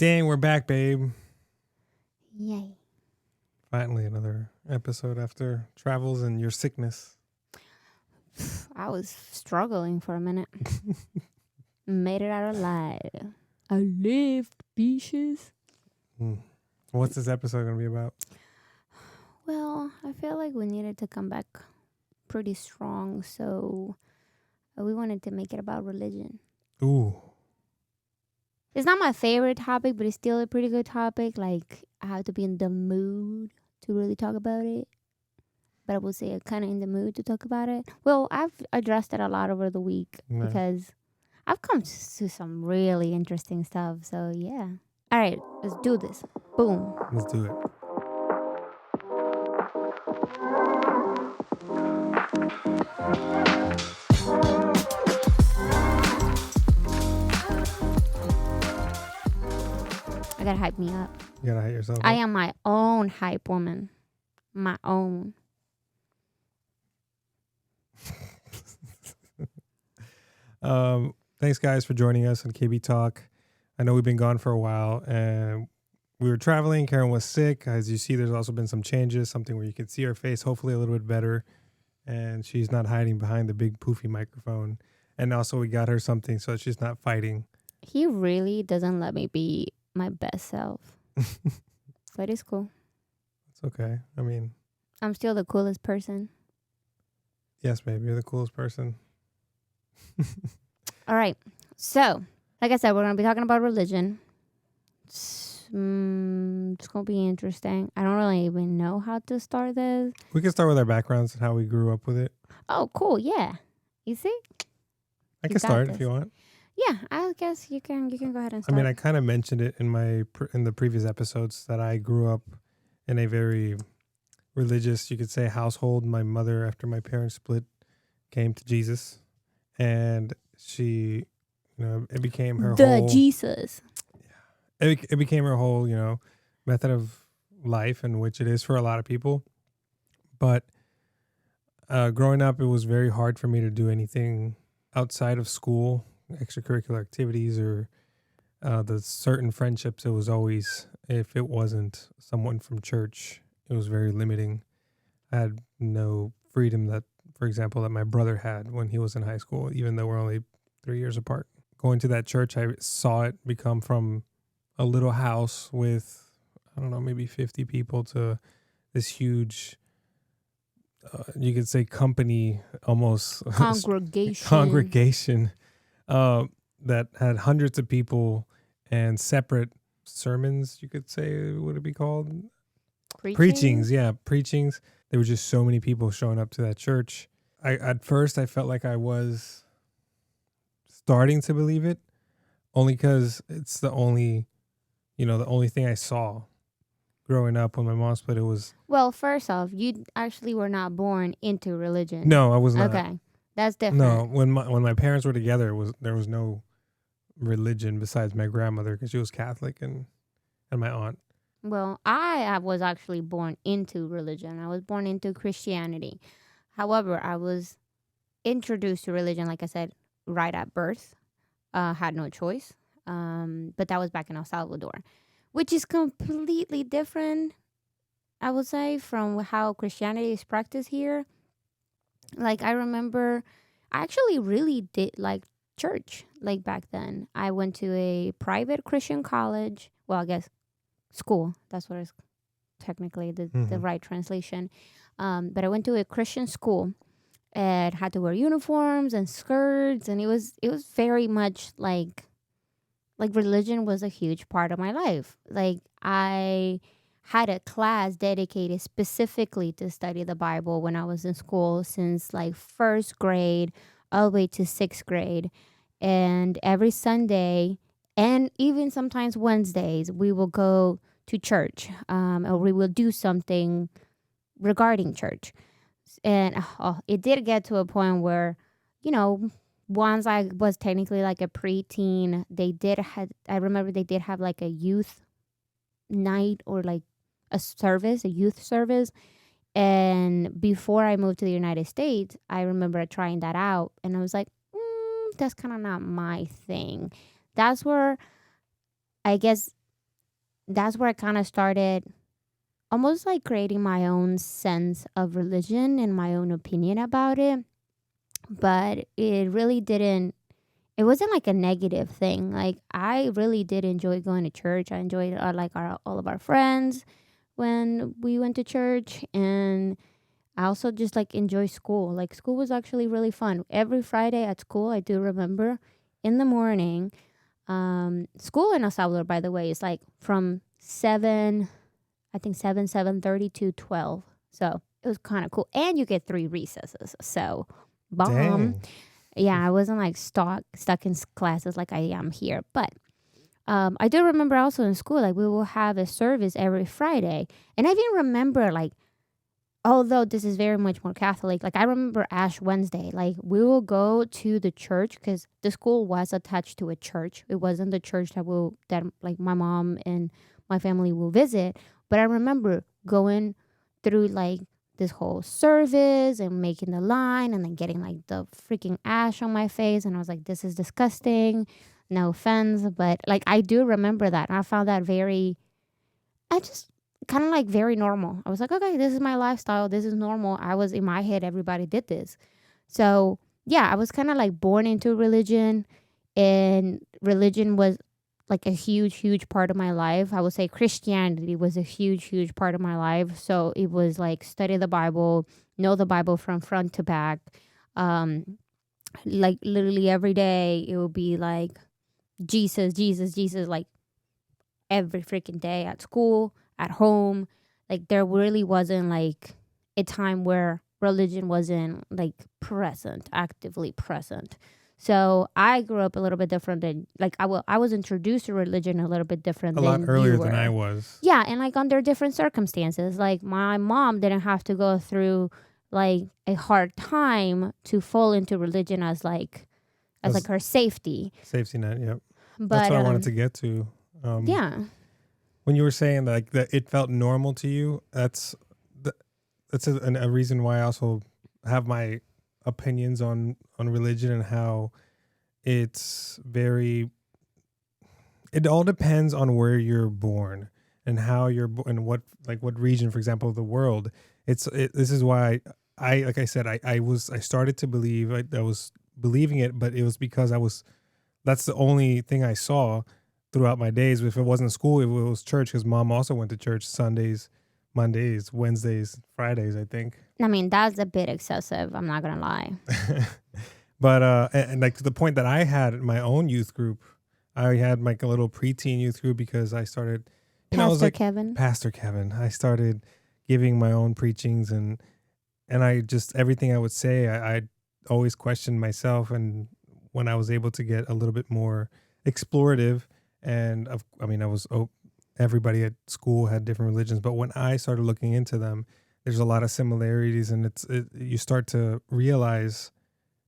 Dang, we're back, babe. Yay. Finally, another episode after travels and your sickness. I was struggling for a minute. Made it out alive. I lived, bitches. What's this episode going to be about? Well, I feel like we needed to come back pretty strong, so we wanted to make it about religion. Ooh. It's not my favorite topic, but it's still a pretty good topic. Like, I have to be in the mood to really talk about it. But I would say I'm kind of in the mood to talk about it. Well, I've addressed it a lot over the week because I've come to some really interesting stuff. So, yeah. All right, let's do this. Boom. Let's do it. I gotta hype me up. You gotta hype yourself up. I am my own hype woman. My own. Thanks, guys, for joining us on KBTalk. I know we've been gone for a while, and we were traveling. Keren was sick. As you see, there's also been some changes, something where you can see her face, hopefully a little bit better, and she's not hiding behind the big poofy microphone. And also, we got her something so she's not fighting. He really doesn't let me be my best self. But it's cool. It's okay. I mean, I'm still the coolest person. yes, babe, you're the coolest person. All right. So, like I said, we're going to be talking about religion. It's going to be interesting. I don't really even know how to start this. We can start with our backgrounds and how we grew up with it. Oh, cool. Yeah. You see? I can start if you want. Yeah, I guess you can go ahead and start. I mean, I kind of mentioned it in the previous episodes that I grew up in a very religious, you could say, household. My mother, after my parents split, came to Jesus, and she, it became her whole Jesus. It became her whole, method of life, in which it is for a lot of people. But growing up, it was very hard for me to do anything outside of school, extracurricular activities, or the certain friendships. It was always, if it wasn't someone from church, it was very limiting. I had no freedom that, for example, that my brother had when he was in high school, even though we're only 3 years apart. Going to that church, I saw it become from a little house with, I don't know, maybe 50 people to this huge, you could say company, almost congregation that had hundreds of people and separate sermons, you could say, would it be called? Preachings. Yeah, preachings. There were just so many people showing up to that church. At first, I felt like I was starting to believe it, only because it's the only thing I saw growing up. When my mom split, it was... Well, first off, you actually were not born into religion. No, I was not. Okay, that's different. No, when my parents were together, there was no religion besides my grandmother, because she was Catholic, and my aunt. Well, I was actually born into religion. I was born into Christianity. However, I was introduced to religion, like I said, right at birth. Had no choice. But that was back in El Salvador, which is completely different, I would say, from how Christianity is practiced here. Like, I remember I actually really did like church, like, back then. I went to a private Christian college. Well, I guess school. That's what is technically the right translation. But I went to a Christian school and had to wear uniforms and skirts, and it was very much like religion was a huge part of my life. Like, I had a class dedicated specifically to study the Bible when I was in school, since like first grade all the way to sixth grade. And every Sunday, and even sometimes Wednesdays, we will go to church, or we will do something regarding church. And it did get to a point where, once I was technically like a preteen, I remember they did have like a youth night, or like a youth service. And before I moved to the United States, I remember trying that out, and I was like, that's kind of not my thing. That's where I guess that's where I kind of started almost like creating my own sense of religion and my own opinion about it. But it really didn't, it wasn't like a negative thing. Like I really did enjoy going to church. I enjoyed like all of our friends when we went to church, and I also just like enjoy school. Like school was actually really fun. Every Friday at school, I do remember in the morning. School in El Salvador, by the way, is like from 7, I think 7:30 to 12. So it was kind of cool, and you get 3 recesses. So bomb. Dang. Yeah, I wasn't like stuck in classes like I am here, but I do remember also in school, like we will have a service every Friday, and I even remember like, although this is very much more Catholic, like I remember Ash Wednesday, like we will go to the church because the school was attached to a church. It wasn't the church that like my mom and my family will visit, but I remember going through like this whole service and making the line and then getting like the freaking ash on my face, and I was like, this is disgusting. No offense, but like I do remember that. And I found that I just kind of like very normal. I was like, okay, this is my lifestyle. This is normal. I was in my head, everybody did this. So yeah, I was kind of like born into religion, and religion was like a huge, huge part of my life. I would say Christianity was a huge, huge part of my life. So it was like study the Bible, know the Bible from front to back. Um, like literally every day, it would be like Jesus, Jesus, Jesus, like every freaking day at school, at home. Like there really wasn't like a time where religion wasn't like present, actively present. So I grew up a little bit different than like I was introduced to religion a little bit different A lot than you earlier than I were. was. Yeah, and like under different circumstances. Like my mom didn't have to go through like a hard time to fall into religion as like As her safety. safety net, yep. That's But what I wanted to get to. yeah. When you were saying like that it felt normal to you, th- that's a reason why I also have my opinions on religion and how it's very. It all depends on where you're born and how and what region, for example, of the world. This is why I like I said I started to believe I was believing it, but it was because that's the only thing I saw throughout my days. If it wasn't school, it was church because mom also went to church Sundays, Mondays, Wednesdays, Fridays, I think. I mean, that's a bit excessive. I'm not gonna lie. But and like to the point that I had my own youth group, I had like a little preteen youth group because I started, I was Pastor like Kevin. Pastor Kevin. I started giving my own preachings and I just everything I would say, I always questioned myself. And when I was able to get a little bit more explorative, I mean, everybody at school had different religions, but when I started looking into them, there's a lot of similarities, and you start to realize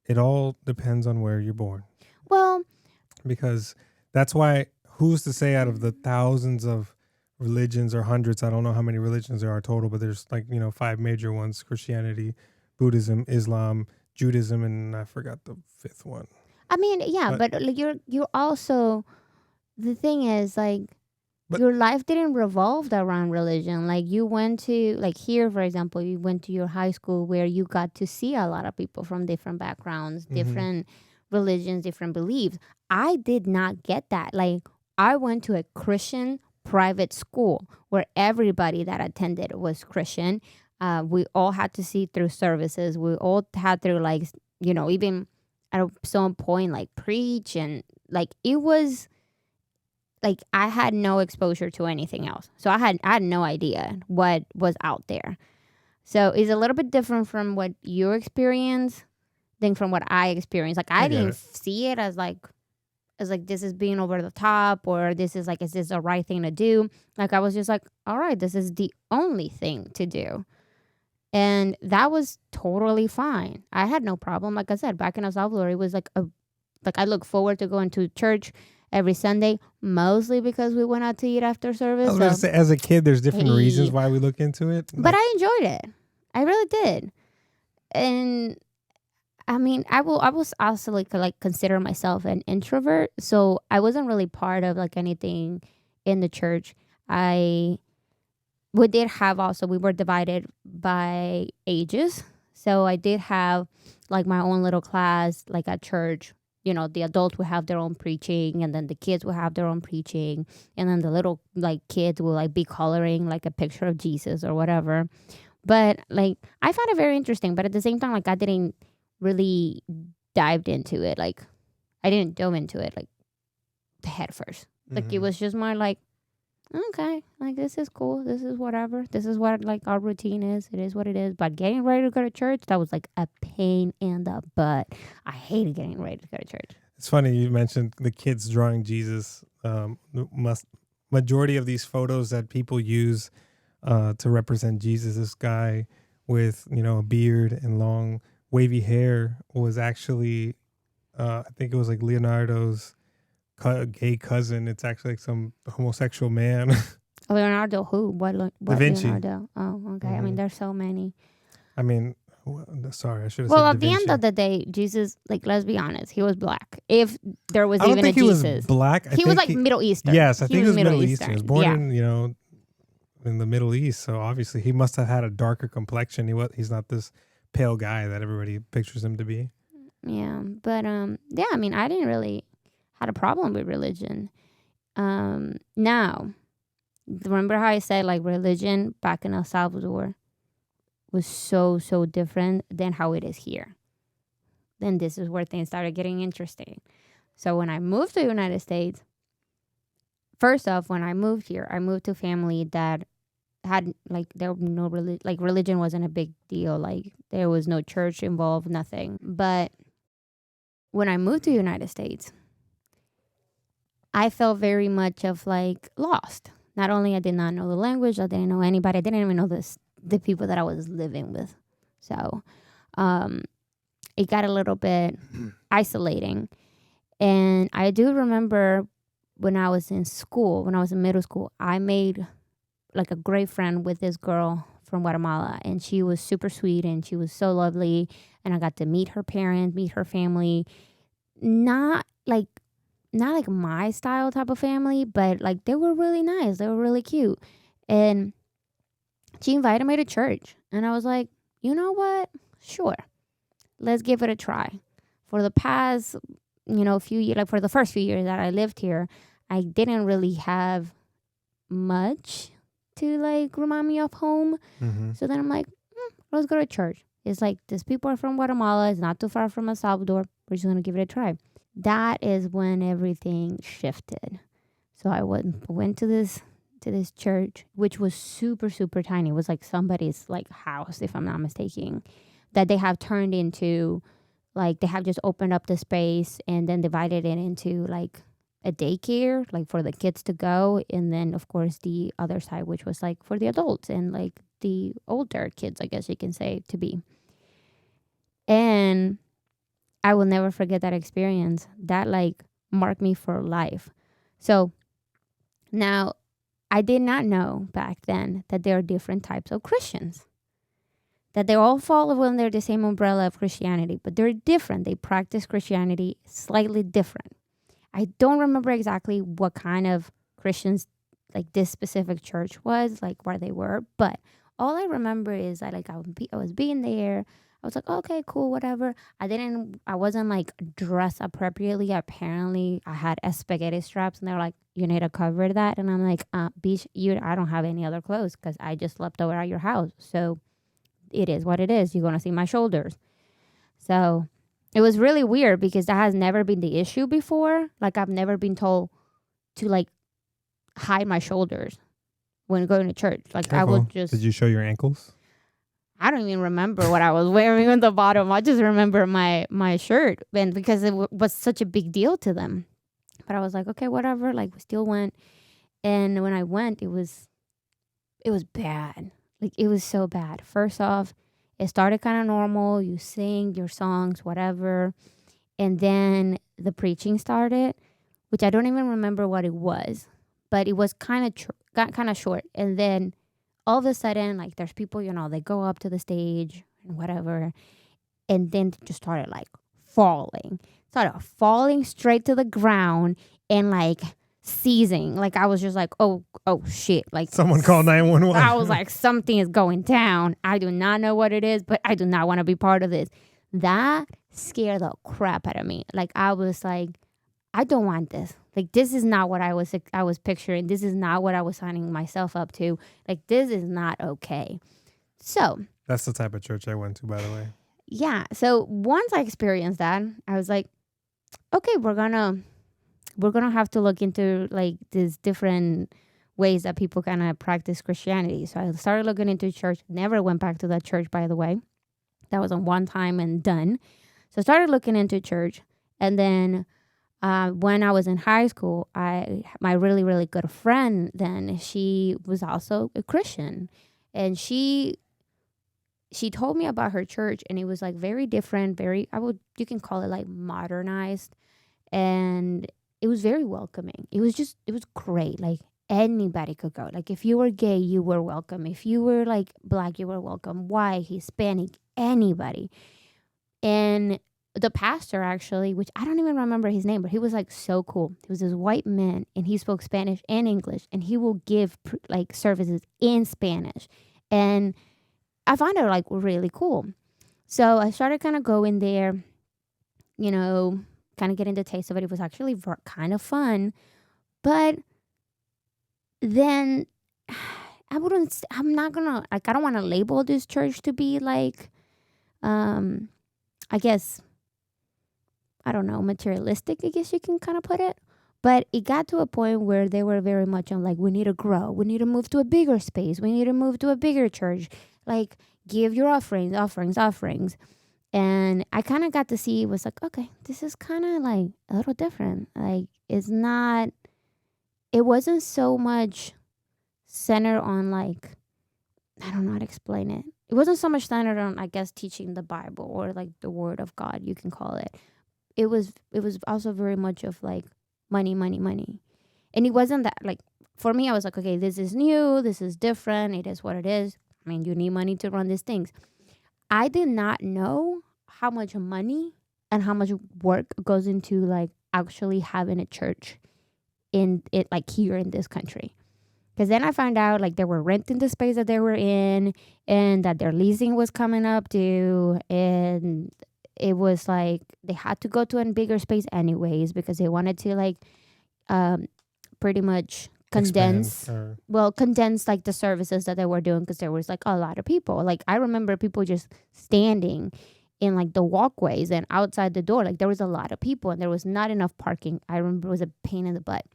it all depends on where you're born, Well, because that's why who's to say out of the thousands of religions or hundreds, I don't know how many religions there are total, but there's like, 5 major ones: Christianity, Buddhism, Islam, Judaism, and I forgot the fifth one. I mean, yeah, But but like, you're also, the thing is like but your life didn't revolve around religion. Like you went to, like here for example, you went to your high school where you got to see a lot of people from different backgrounds, hmm different religions, different beliefs. I did not get that. Like I went to a Christian private school where everybody that attended was Christian. We all had to see through services. We all had to like, even at some point like preach, and like it was like I had no exposure to anything else. So I had no idea what was out there. So it's a little bit different from what you experience than from what I experienced. Like I I get didn't it. see it as like this is being over the top, or this is like, is this the right thing to do? Like I was just like, all right, this is the only thing to do. And that was totally fine. I had no problem. Like I said, back in El Salvador, it was like I look forward to going to church every Sunday, mostly because we went out to eat after I service. was going to So say, as a kid, there's different reasons hey, why we look into it. but Like, I enjoyed it. I really did. And I mean, I was also like consider myself an introvert, so I wasn't really part of like anything in the church. I we did have also we were divided by ages. So I did have like my own little class like at church. The adults would have their own preaching, and then the kids would have their own preaching, and then the little like kids will like be coloring like a picture of Jesus or whatever. But like I found it very interesting, but at the same time like I didn't really dived into it. Like I didn't dove into it like head first. Like it was just more like, okay, like this is cool. This is whatever. This is what like our routine is. It is what it is. But getting ready to go to church, that was like a pain in the butt. I hated getting ready to go to church. It's funny you mentioned the kids drawing Jesus. Majority of these photos that people use to represent Jesus, this guy with a beard and long wavy hair, was actually I think it was like Leonardo's gay cousin. It's actually like some homosexual man. Leonardo who? What Da Vinci. Leonardo? Oh, okay. I mean, there's so many. I mean, sorry, I should have Well, said at Da the end Vinci. of the day, Jesus, like, let's be honest, he was black. If there was I don't even a think he was Jesus. black. He was like Middle Eastern. Yes, I think he was Middle Eastern. Eastern. He was born in the Middle East, so obviously he must have had a darker complexion. He's not this pale guy that everybody pictures him to be. Yeah, but yeah, I mean, I didn't really had a problem with religion. Now, remember how I said like religion back in El Salvador was so different than how it is here. Then this is where things started getting interesting. So when I moved to the United States, first off, when I moved here, I moved to a family that had like there were no religion wasn't a big deal. Like there was no church involved, nothing. But when I moved to the United States, I felt very much of like lost. Not only I did not know the language, I didn't know anybody. I didn't even know the people that I was living with. So it got a little bit isolating. And I do remember when I was in school, when I was in middle school, I made like a great friend with this girl from Guatemala, and she was super sweet and she was so lovely, and I got to meet her parents, meet her family. Not like my style type of family, but like they were really nice. They were really cute. And she invited me to church, and I was like, you know what? Sure. Let's give it a try. For the past, few years, like for the first few years that I lived here, I didn't really have much to like remind me of home. Mm-hmm. So then I'm like, let's go to church. It's like these people are from Guatemala. It's not too far from El Salvador. We're just gonna give it a try. That is when everything shifted. So I went to this church, which was super super tiny. It was like somebody's like house, if I'm not mistaken, that they have turned into like they have just opened up the space and then divided it into like a daycare, like for the kids to go, and then of course the other side, which was like for the adults and like the older kids, I guess you can say, to be. And I will never forget that experience. That like marked me for life. So now I did not know back then that there are different types of Christians. That they all fall under the same umbrella of Christianity, but they're different. They practice Christianity slightly different. I don't remember exactly what kind of Christians like this specific church was, like where they were, but all I remember is I was being there. I was like, okay, cool, whatever. I wasn't like dressed appropriately. Apparently, I had spaghetti straps, and they're like, you need to cover that, and I'm like, bitch, I don't have any other clothes because I just slept over at your house, so it is what it is. You're gonna see my shoulders. So it was really weird because that has never been the issue before. Like I've never been told to like hide my shoulders when going to church. Like I would just. Did you show your ankles? I don't even remember what I was wearing on the bottom. I just remember my shirt, and because it was such a big deal to them. But I was like, okay, whatever. Like we still went, and when I went, it was bad. Like it was so bad. First off, it started kind of normal. You sing your songs, whatever. And then the preaching started, which I don't even remember what it was, but it was got kind of short. And then all of a sudden, like there's people, they go up to the stage and whatever. And then it just started like falling straight to the ground and like seizing. Like I was just like, oh shit. Like Someone call 911. I was like, something is going down. I do not know what it is, but I do not want to be part of this. That scared the crap out of me. Like I was like, I don't want this. Like this is not what I was picturing. This is not what I was signing myself up to. Like this is not okay. So That's the type of church I went to, by the way. yeah. So once I experienced that, I was like, okay, we're gonna have to look into like these different ways that people kind of practice Christianity. So I started looking into church. Never went back to that church, by the way. That was on one time and done. So I started looking into church, and then when I was in high school, my really really good friend then, she was also a Christian, and she told me about her church, and it was like very different, very you can call it like modernized, and it was very welcoming. It was great. Like anybody could go. Like if you were gay, you were welcome. If you were like black, you were welcome. White, Hispanic, anybody. And the pastor actually, which I don't even remember his name, but he was like so cool. He was this white man, and he spoke Spanish and English, and he will give like services in Spanish. And I found it like really cool. So I started kind of going there, you know, kind of getting the taste of it. It was actually kind of fun. But then I'm not gonna, like, I don't want to label this church to be like, I guess, I don't know, materialistic, I guess you can kind of put it. But it got to a point where they were very much on like, we need to grow. We need to move to a bigger space. We need to move to a bigger church. Like, give your offerings. And I kind of got to see, it was like, okay, this is kind of like a little different. Like, it wasn't so much centered on like, I don't know how to explain it. It wasn't so much centered on, I guess, teaching the Bible or like the word of God, you can call it. It was also very much of like money. And it wasn't that, like, for me, I was like, okay, this is new, this is different, it is what it is. I mean, you need money to run these things. I did not know how much money and how much work goes into like actually having a church in it, like here in this country. Because then I found out like they were renting the space that they were in, and that their leasing was coming up due, and it was like they had to go to a bigger space anyways because they wanted to like pretty much condense like the services that they were doing, because there was like a lot of people. Like I remember people just standing in like the walkways and outside the door. Like there was a lot of people, and there was not enough parking. I remember it was a pain in the butt.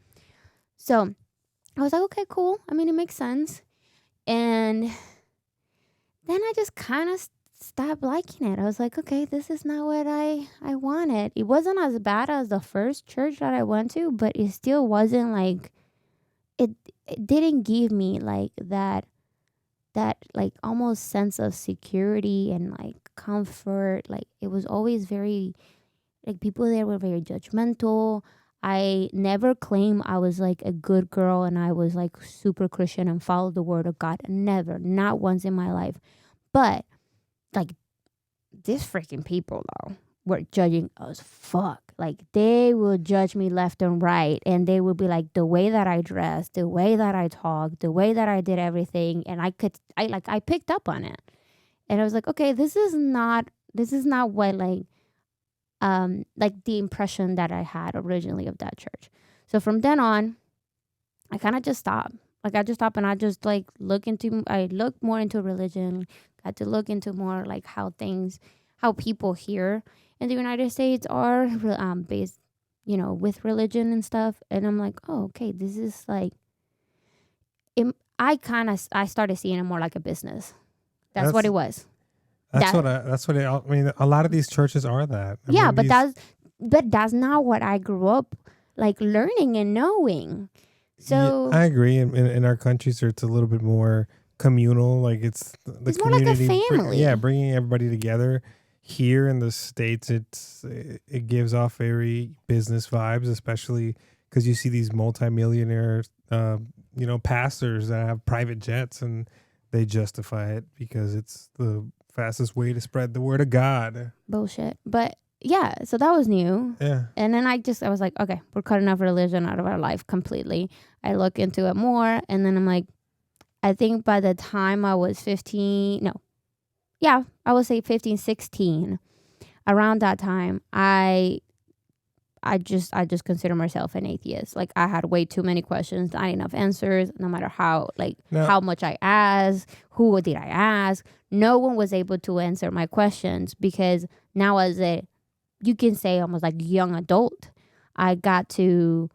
So I was like, okay, cool. I mean, it makes sense. And then I just kind of stopped liking it. I was like, okay, this is not what I wanted. It wasn't as bad as the first church that I went to, but it still wasn't like, it didn't give me like that like almost sense of security and like comfort. Like it was always very, like people there were very judgmental. I never claimed I was like a good girl and I was like super Christian and followed the word of God. Never, not once in my life. But like these freaking people though were judging us fuck. Like they would judge me left and right, and they would be like the way that I dressed, the way that I talked, the way that I did everything, and I picked up on it. And I was like, okay, this is not what like the impression that I had originally of that church. So from then on, I kind of just stopped. Like I just stopped, and I just like I looked more into religion, got to look into more like how people here in the United States are based, with religion and stuff. And I'm like, oh, okay, this is like, I started seeing it more like a business. That's what it was. I mean, a lot of these churches are that. Yeah, but that's not what I grew up like learning and knowing. So yeah, I agree. In our countries, it's a little bit more communal. Like it's more like a family. Bringing everybody together. Here in the States, it gives off very business vibes, especially because you see these multimillionaire, pastors that have private jets, and they justify it because it's the fastest way to spread the word of God. Bullshit. But yeah, so that was new. Yeah. And then I was like, okay, we're cutting off religion out of our life completely. I look into it more, and then I'm like, I think by the time I was 15, no, yeah, I would say 15, 16. Around that time, I just consider myself an atheist. Like, I had way too many questions, not enough answers. No matter Now, how much I asked, who did I ask, no one was able to answer my questions, because now, as a, you can say, almost like young adult, I got to,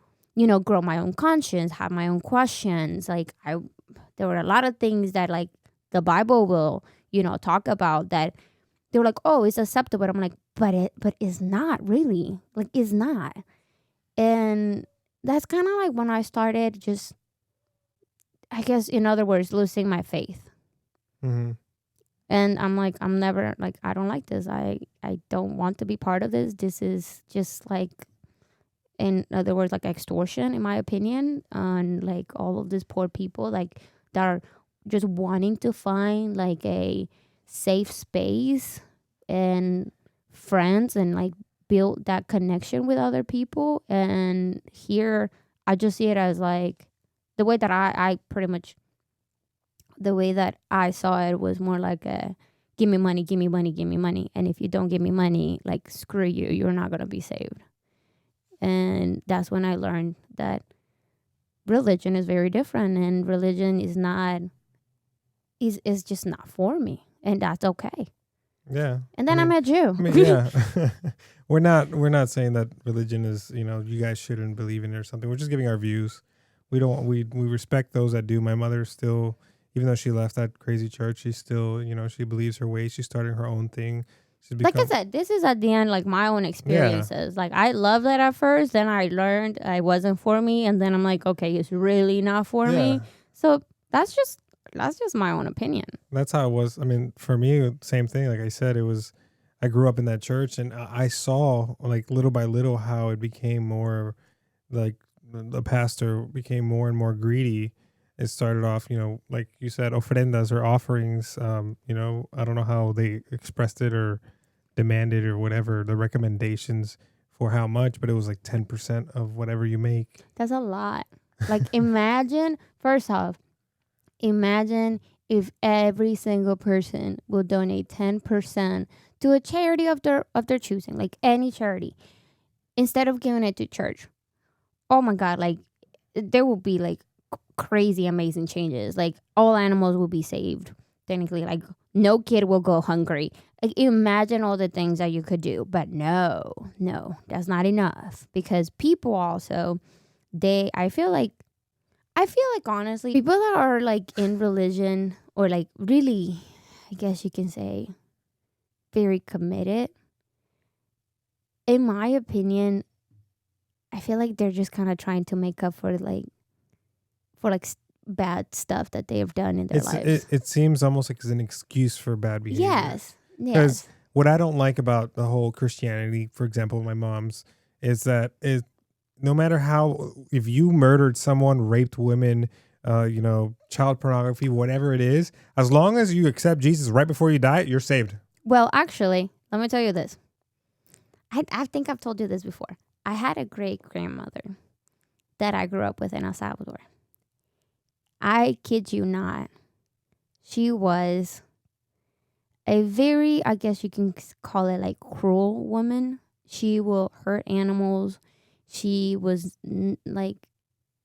grow my own conscience, have my own questions. There were a lot of things that, like, the Bible will, talk about, that they were like, oh, it's acceptable. I'm like, but it's not really. Like, it's not. And that's kind of like when I started just, I guess, in other words, losing my faith. mm-hmm. And I'm like, I'm never, like, I don't like this. I don't want to be part of this. This is just like, in other words, like extortion, in my opinion, on like all of these poor people, like, that are just wanting to find like a safe space and friends, and like build that connection with other people. And here, I just see it as like, the way that I pretty much, the way that I saw it was more like a, give me money, give me money, give me money. And if you don't give me money, like, screw you, you're not going to be saved. And that's when I learned that religion is very different, and religion is just not for me. And that's okay. Yeah. And then I met you. I mean, yeah. we're not saying that religion is, you guys shouldn't believe in it or something. We're just giving our views. We respect those that do. My mother still, even though she left that crazy church, she still, she believes her ways. She's starting her own thing. She's Like I said, this is at the end, like, my own experiences. Like, I loved it at first, then I learned it wasn't for me, and then I'm like, okay, it's really not for me. So that's just my own opinion. That's how it was. I mean, for me, same thing. Like I said, I grew up in that church, and I saw, like, little by little, how it became more, like, the pastor became more and more greedy. It started off, like you said, ofrendas, or offerings. I don't know how they expressed it or demanded or whatever, the recommendations for how much, but it was like 10% of whatever you make. That's a lot. Like, imagine, first off, imagine if every single person will donate 10% to a charity of their choosing, like any charity, instead of giving it to church. Oh my God, like, there will be like crazy amazing changes. Like, all animals will be saved. Technically, like, no kid will go hungry. Like, imagine all the things that you could do. But no, that's not enough, because people also, I feel like honestly, people that are like in religion, or like really, I guess you can say, very committed, in my opinion, I feel like they're just kind of trying to make up for bad stuff that they have done in their lives. It seems almost like it's an excuse for bad behavior. Yes. Because what I don't like about the whole Christianity, for example, my mom's, is that no matter how, if you murdered someone, raped women, child pornography, whatever it is, as long as you accept Jesus right before you die, you're saved. Well, actually, let me tell you this. I think I've told you this before. I had a great grandmother that I grew up with in El Salvador. I kid you not. She was a very, I guess you can call it, like, cruel woman. She will hurt animals. She was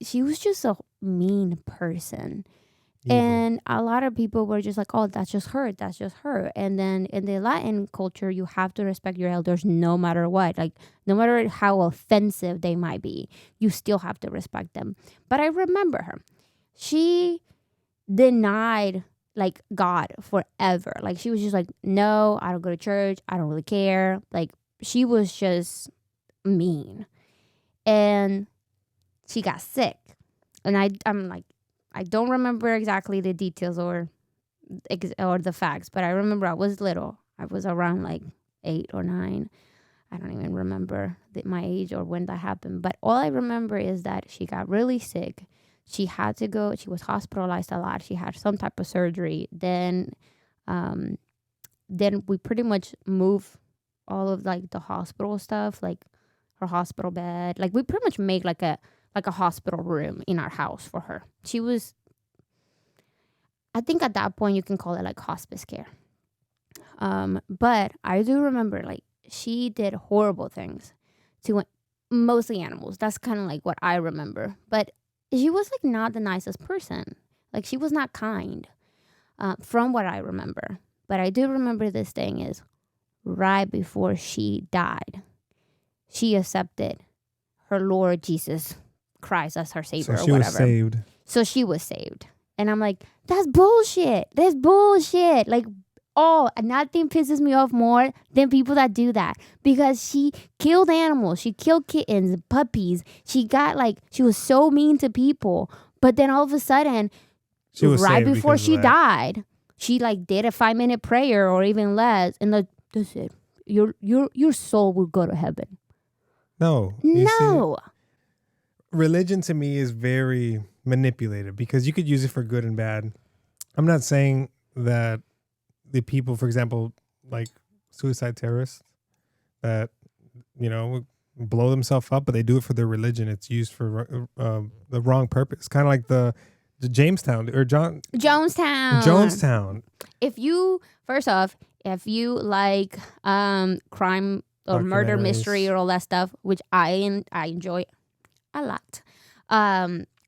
she was just a mean person. Evil. And a lot of people were just like, oh, that's just her. That's just her. And then in the Latin culture, you have to respect your elders no matter what. Like, no matter how offensive they might be, you still have to respect them. But I remember her. She denied, like, God forever. Like, she was just like, no, I don't go to church. I don't really care. Like, she was just mean. And she got sick. And I'm like, I don't remember exactly the details or the facts, but I remember I was little. I was around like 8 or 9. I don't even remember my age or when that happened. But all I remember is that she got really sick. She had to go. She was hospitalized a lot. She had some type of surgery. Then we pretty much moved all of like the hospital stuff, like her hospital bed. Like we pretty much make like a hospital room in our house for her. She was, I think at that point you can call it like hospice care. But I do remember like she did horrible things to mostly animals. That's kind of like what I remember. But she was like not the nicest person. Like she was not kind, from what I remember. But I do remember this thing is right before she died, she accepted her Lord Jesus Christ as her savior So or she was whatever. saved. So she was saved. And I'm like, that's bullshit. That's bullshit. Like, oh, nothing pisses me off more than people that do that. Because she killed animals. She killed kittens, puppies. She was so mean to people. But then all of a sudden, She was right saved before because of she that. died, she like did a 5-minute prayer or even less. And that's it. Your soul will go to heaven. No. You see, No. religion to me is very manipulated because you could use it for good and bad. I'm not saying that the people, for example, like suicide terrorists that, blow themselves up, but they do it for their religion. It's used for the wrong purpose. Kind of like the Jamestown or Jonestown. First off, if you like crime or murder mystery or all that stuff, which I enjoy a lot,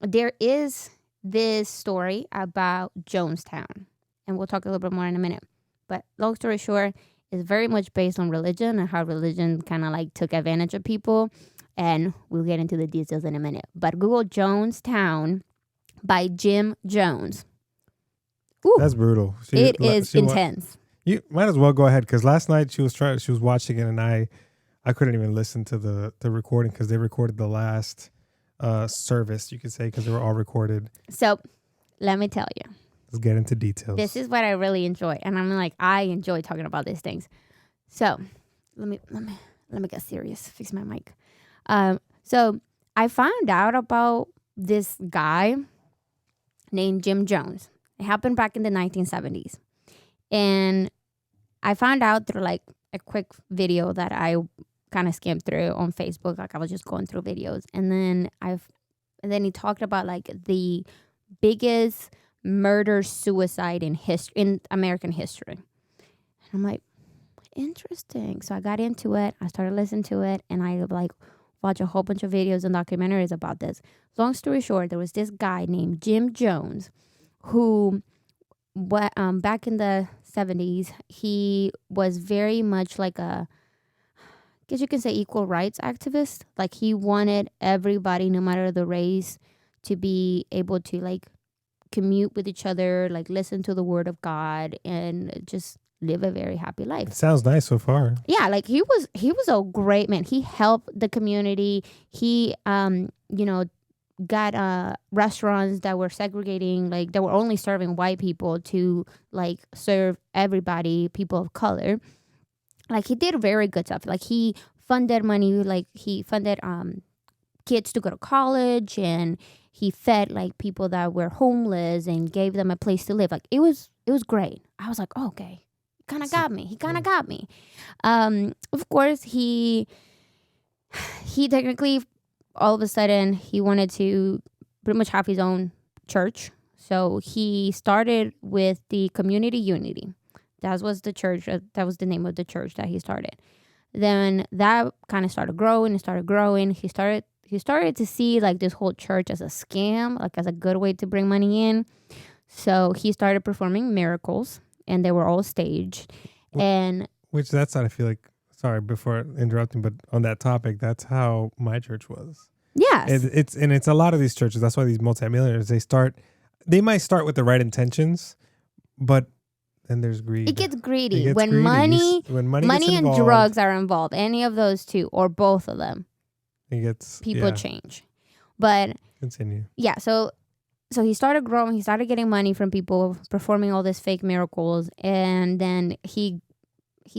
there is this story about Jonestown, and we'll talk a little bit more in a minute. But long story short, it's very much based on religion and how religion kind of like took advantage of people, and we'll get into the details in a minute. But Google Jonestown by Jim Jones. Ooh, That's brutal. it is intense. You might as well go ahead because last night she was watching it, and I couldn't even listen to the recording because they recorded the last service, you could say, because they were all recorded. So let me tell you. Let's get into details. This is what I really enjoy, and I'm like, I enjoy talking about these things. So let me get serious. Fix my mic. So I found out about this guy named Jim Jones. It happened back in the 1970s, and I found out through like a quick video that I kind of skimmed through on Facebook. Like I was just going through videos, and then he talked about like the biggest murder suicide in American history. And I'm like, interesting. So I got into it. I started listening to it, and I like watch a whole bunch of videos and documentaries about this. Long story short, there was this guy named Jim Jones who back in the 70s, he was very much like I guess you can say equal rights activist. Like he wanted everybody, no matter the race, to be able to like commute with each other, like listen to the word of God, and just live a very happy life. It sounds nice so far. Yeah, like he was a great man. He helped the community. He got restaurants that were segregating, like that were only serving white people to like serve everybody, people of color. Like he did very good stuff. Like he funded money, like he funded kids to go to college, and he fed like people that were homeless and gave them a place to live. Like it was great. I was like, oh, okay, kind of got me. He kind of got me. Of course, he technically all of a sudden he wanted to pretty much have his own church. So he started with the Community Unity. That was the church. That was the name of the church that he started. Then that kind of started growing and started growing. He started to see like this whole church as a scam, like as a good way to bring money in. So he started performing miracles, and they were all staged. And which that's not, I feel like, sorry, before interrupting, but on that topic, that's how my church was. yes, It's a lot of these churches. That's why these multimillionaires, they might start with the right intentions, but then there's greed. it gets greedy when money gets and involved, drugs are involved. Any of those two or both of them, people change. change. But Continue. yeah, so he started growing. He started getting money from people performing all these fake miracles, and then he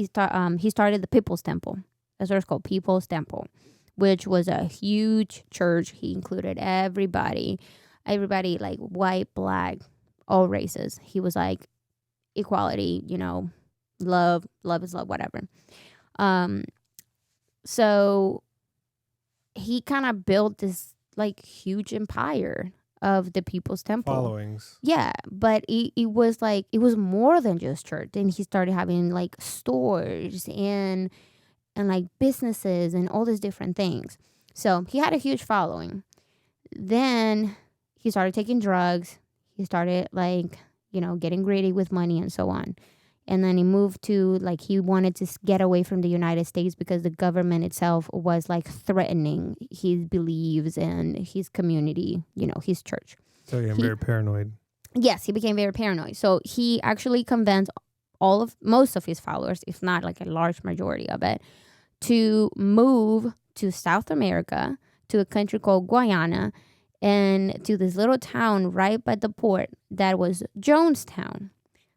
started the People's Temple. That's what it's called, People's Temple, which was a huge church. He included everybody like white, black, all races. He was like equality, love is love, whatever. Um, so he kind of built this like huge empire of the People's Temple. Followings. Yeah, but it was like it was more than just church. Then he started having like stores and like businesses and all these different things. So he had a huge following. Then he started taking drugs. He started like, getting greedy with money and so on. And then he moved to like he wanted to get away from the United States because the government itself was like threatening his beliefs and his community, his church. So yeah, I'm very paranoid. Yes, he became very paranoid. So he actually convinced most of his followers, if not like a large majority of it, to move to South America, to a country called Guyana, and to this little town right by the port that was Jonestown.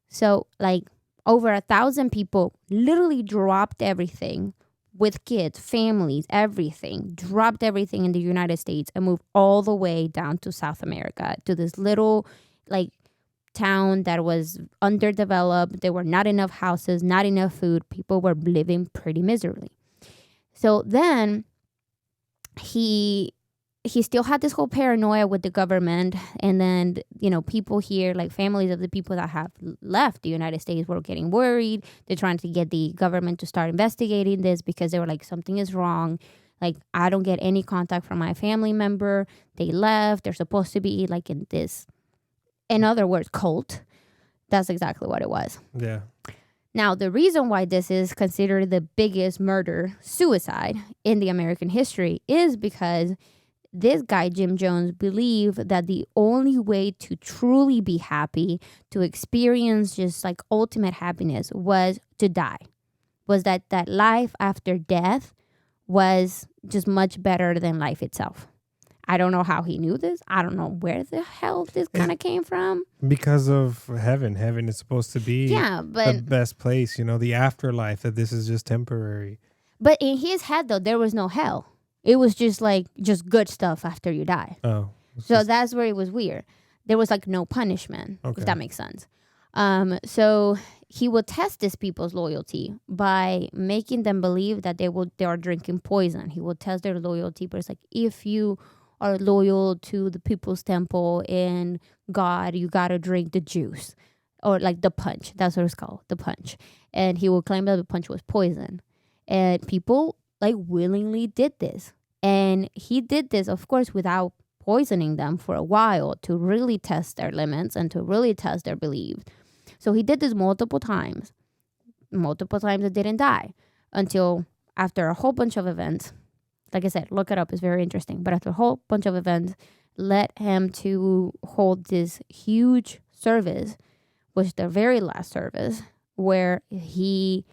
So like over 1,000 people literally dropped everything with kids, families, everything, dropped everything in the United States and moved all the way down to South America, to this little like town that was underdeveloped. There were not enough houses, not enough food. People were living pretty miserably. So then he still had this whole paranoia with the government. And then, people here, like families of the people that have left the United States were getting worried. They're trying to get the government to start investigating this because they were like, something is wrong. Like, I don't get any contact from my family member. They left. They're supposed to be like in this, in other words, cult. That's exactly what it was. Yeah. Now, the reason why this is considered the biggest suicide in the American history is because this guy, Jim Jones, believed that the only way to truly be happy, to experience just like ultimate happiness, was to die. Was that life after death was just much better than life itself. I don't know how he knew this. I don't know where the hell this kind of came from. Because of heaven. Heaven is supposed to be the best place, the afterlife, that this is just temporary. But in his head, though, there was no hell. It was just good stuff after you die. Oh. So that's where it was weird. There was like no punishment, if that makes sense. So he would test these people's loyalty by making them believe that they are drinking poison. He would test their loyalty, but it's like, if you are loyal to the People's Temple and God, you gotta drink the juice, or like the punch. That's what it's called, the punch. And he would claim that the punch was poison, and people like willingly did this. And he did this, of course, without poisoning them for a while, to really test their limits and to really test their beliefs. So he did this multiple times. It didn't die until after a whole bunch of events. Like I said, look it up. It's very interesting. But after a whole bunch of events led him to hold this huge service, which is the very last service, where he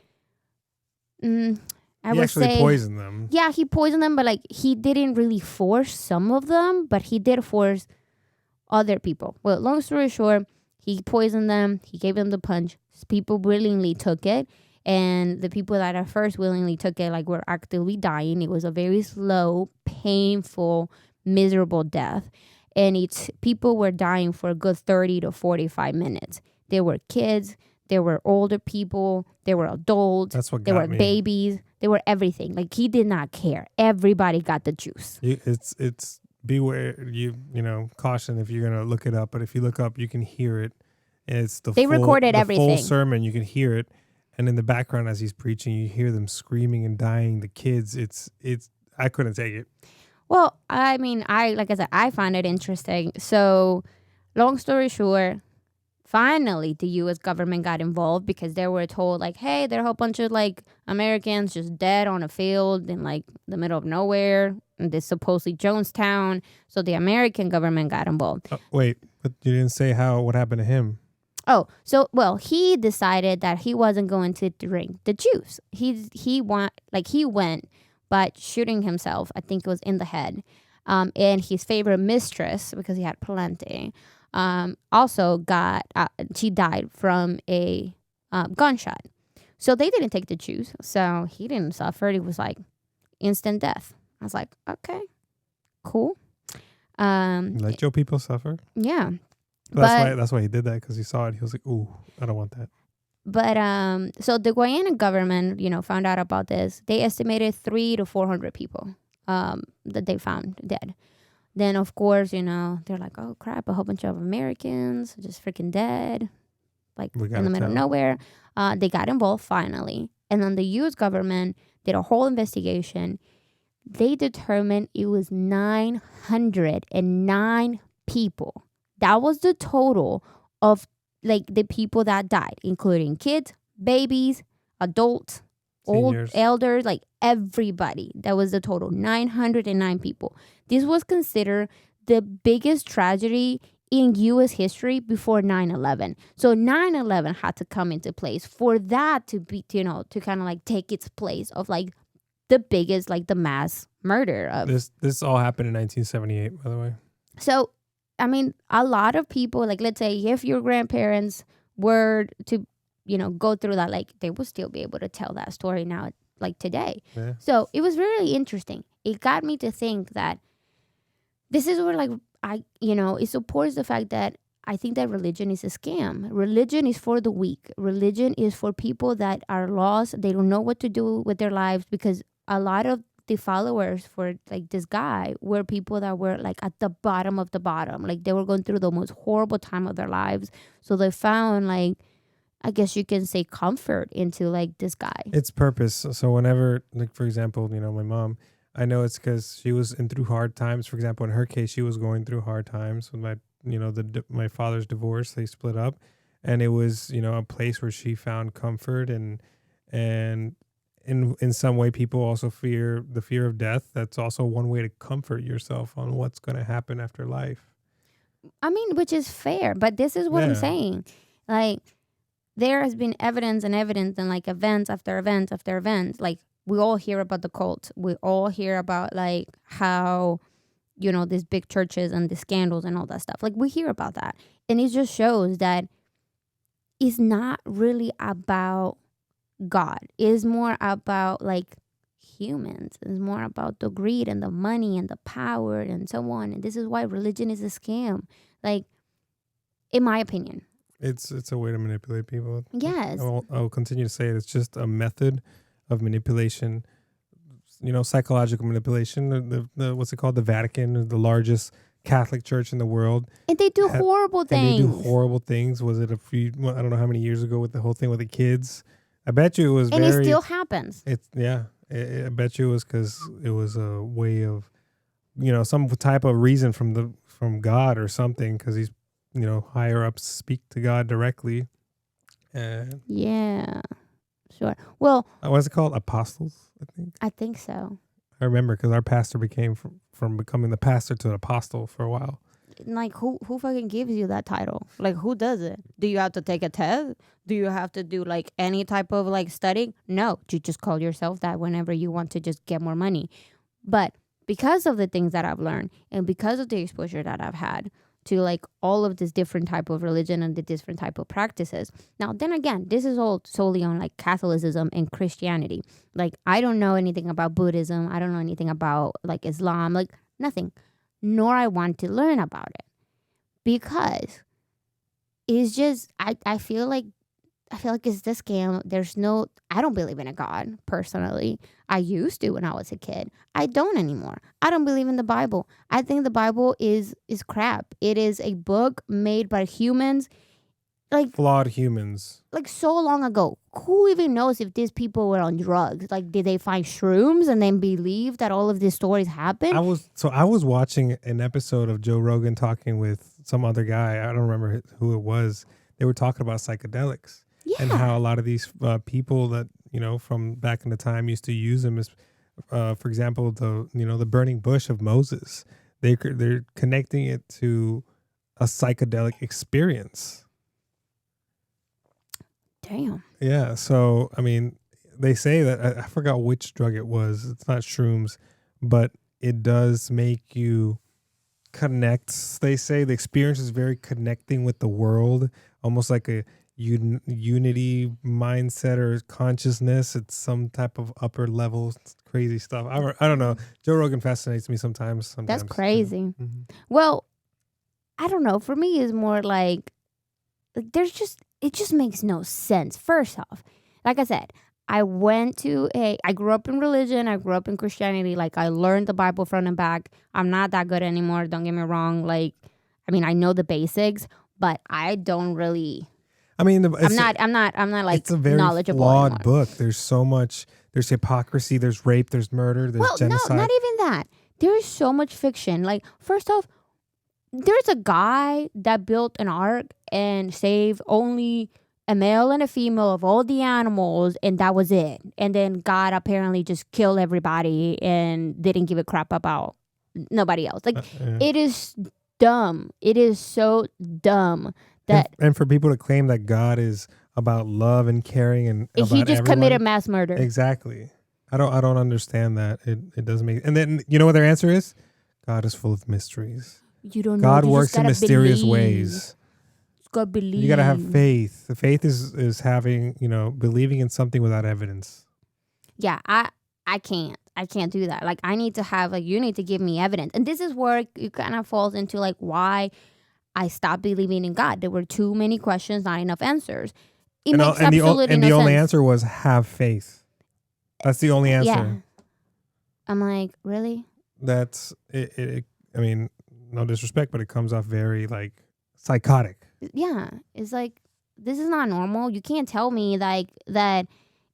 actually poisoned them. Yeah, he poisoned them, but like he didn't really force some of them, but he did force other people. Well, long story short, he poisoned them. He gave them the punch. People willingly took it. And the people that at first willingly took it, like, were actively dying. It was a very slow, painful, miserable death. And people were dying for a good 30 to 45 minutes. There were kids. There were older people. There were adults. That's what there got were me. Babies. There were everything. Like, he did not care. Everybody got the juice. It's beware. Caution if you're gonna look it up. But if you look up, you can hear it. And they recorded everything. Full sermon. You can hear it. And in the background, as he's preaching, you hear them screaming and dying. The kids, I couldn't take it. Well, I mean, like I said, I find it interesting. So, long story short, finally, the U.S. government got involved because they were told, like, hey, there are a whole bunch of, like, Americans just dead on a field in, like, the middle of nowhere, in this supposedly Jonestown. So the American government got involved. Wait, but you didn't say what happened to him. Oh, so, well, he decided that he wasn't going to drink the juice. He went by shooting himself. I think it was in the head. And his favorite mistress, because he had plenty, also she died from a gunshot. So they didn't take the juice. So he didn't suffer. It was like instant death. I was like, okay, cool. Let your people suffer. Yeah. That's why he did that, because he saw it. He was like, ooh, I don't want that. But so the Guyana government, found out about this. They estimated 300 to 400 people that they found dead. Then of course, they're like, oh crap, a whole bunch of Americans just freaking dead, like We in gotta the middle of tell. nowhere. They got involved finally, and then the U.S. government did a whole investigation. They determined it was 909 people. That was the total of like the people that died, including kids, babies, adults, old Seniors. elders, like everybody. That was the total, 909 people. This was considered the biggest tragedy in US history before 9/11. So 9/11 had to come into place for that to be, to kind of like take its place of like the biggest, like the mass murder of. This all happened in 1978, by the way. So I mean, a lot of people, like, let's say if your grandparents were to go through that, like, they would still be able to tell that story now, like today. Yeah. So it was really interesting. It got me to think that this is where, like, it supports the fact that I think that religion is a scam. Religion is for the weak. Religion is for people that are lost. They don't know what to do with their lives, because a lot of the followers for like this guy were people that were like at the bottom of the bottom. Like they were going through the most horrible time of their lives. So they found, like, I guess you can say, comfort into like this guy. It's purpose. So whenever, like, for example, my mom, I know it's because she was in through hard times. For example, in her case, she was going through hard times with my father's divorce. They split up, and it was a place where she found comfort, and in some way, people also fear the fear of death. That's also one way to comfort yourself on what's going to happen after life. I mean, which is fair, but this is what I'm Yeah. saying. Like, there has been evidence and evidence and like events after events after events. Like, we all hear about the cult. We all hear about like how, these big churches and the scandals and all that stuff. Like, we hear about that. And it just shows that it's not really about God. It's more about like humans. It's more about the greed and the money and the power and so on. And this is why religion is a scam. Like, in my opinion. It's a way to manipulate people. Yes. I'll continue to say it. It's just a method of manipulation. Psychological manipulation. The what's it called? The Vatican, the largest Catholic church in the world, And they do horrible and things. they do horrible things. Was it I don't know how many years ago with the whole thing with the kids? I bet you it was And very. it still happens. It's yeah. I bet you it was because it was a way of, some type of reason from God or something, because he's higher ups speak to God directly. And Yeah. Sure. Well, what's it called? Apostles, I think. I think so. I remember because our pastor became from becoming the pastor to an apostle for a while. Like, who fucking gives you that title? Like, who does it? Do you have to take a test? Do you have to do like any type of like studying? No, you just call yourself that whenever you want to just get more money. But because of the things that I've learned and because of the exposure that I've had to like all of this different type of religion and the different type of practices. Now, then again, this is all solely on like Catholicism and Christianity. Like, I don't know anything about Buddhism. I don't know anything about like Islam, like nothing. Nor I want to learn about it, because it's just I feel like it's the scam. I don't believe in a God personally. I used to when I was a kid. I don't anymore. I don't believe in the Bible. I think the Bible is crap. It is a book made by humans, like Flawed humans. like so long ago. Who even knows if these people were on drugs? Like, did they find shrooms and then believe that all of these stories happened? I was watching an episode of Joe Rogan talking with some other guy. I don't remember who it was. They were talking about psychedelics. Yeah. And how a lot of these people that from back in the time used to use them as, for example, the burning bush of Moses. They're connecting it to a psychedelic experience. Damn. Yeah. So I mean, they say that I forgot which drug it was. It's not shrooms, but it does make you connect. They say the experience is very connecting with the world, almost like a unity mindset or consciousness. It's some type of upper level crazy stuff. I don't know. Joe Rogan fascinates me sometimes. That's crazy. Mhm. Well, I don't know. For me, it's more like like it just makes no sense. First off, like I said, I grew up in religion. I grew up in Christianity. Like, I learned the Bible front and back. I'm not that good anymore. Don't get me wrong. Like, I mean, I know the basics, but I don't really. I mean, I'm not like it's a very knowledgeable flawed anymore. book. There's so much. There's hypocrisy. There's rape. There's murder. There's Well, no, genocide. not even that. There is so much fiction. Like, first off, there's a guy that built an ark and saved only a male and a female of all the animals, and that was it. And then God apparently just killed everybody and didn't give a crap about nobody else. Like, Yeah. it is dumb. It is so dumb that and for people to claim that God is about love and caring and he about just everyone, committed mass murder. exactly. I don't understand that. It doesn't make. And then you know what their answer is? God is full of mysteries. You don't know. God You just works in gotta mysterious believe. ways. You gotta believe. You gotta have faith. The faith is having, believing in something without evidence. Yeah, I can't do that. Like, I need to have, like, you need to give me evidence. And this is where it kind of falls into, like, why I stopped believing in God. There were too many questions, not enough answers. It makes absolutely no the only sense. answer was have faith. That's the only answer. Yeah. I'm like, really? That's it. I mean, no disrespect, but it comes off very like psychotic. Yeah. It's like, this is not normal. You can't tell me like that.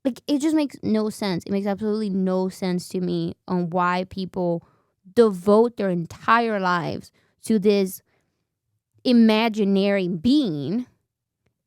Like, it just makes no sense. It makes absolutely no sense to me on why people devote their entire lives to this imaginary being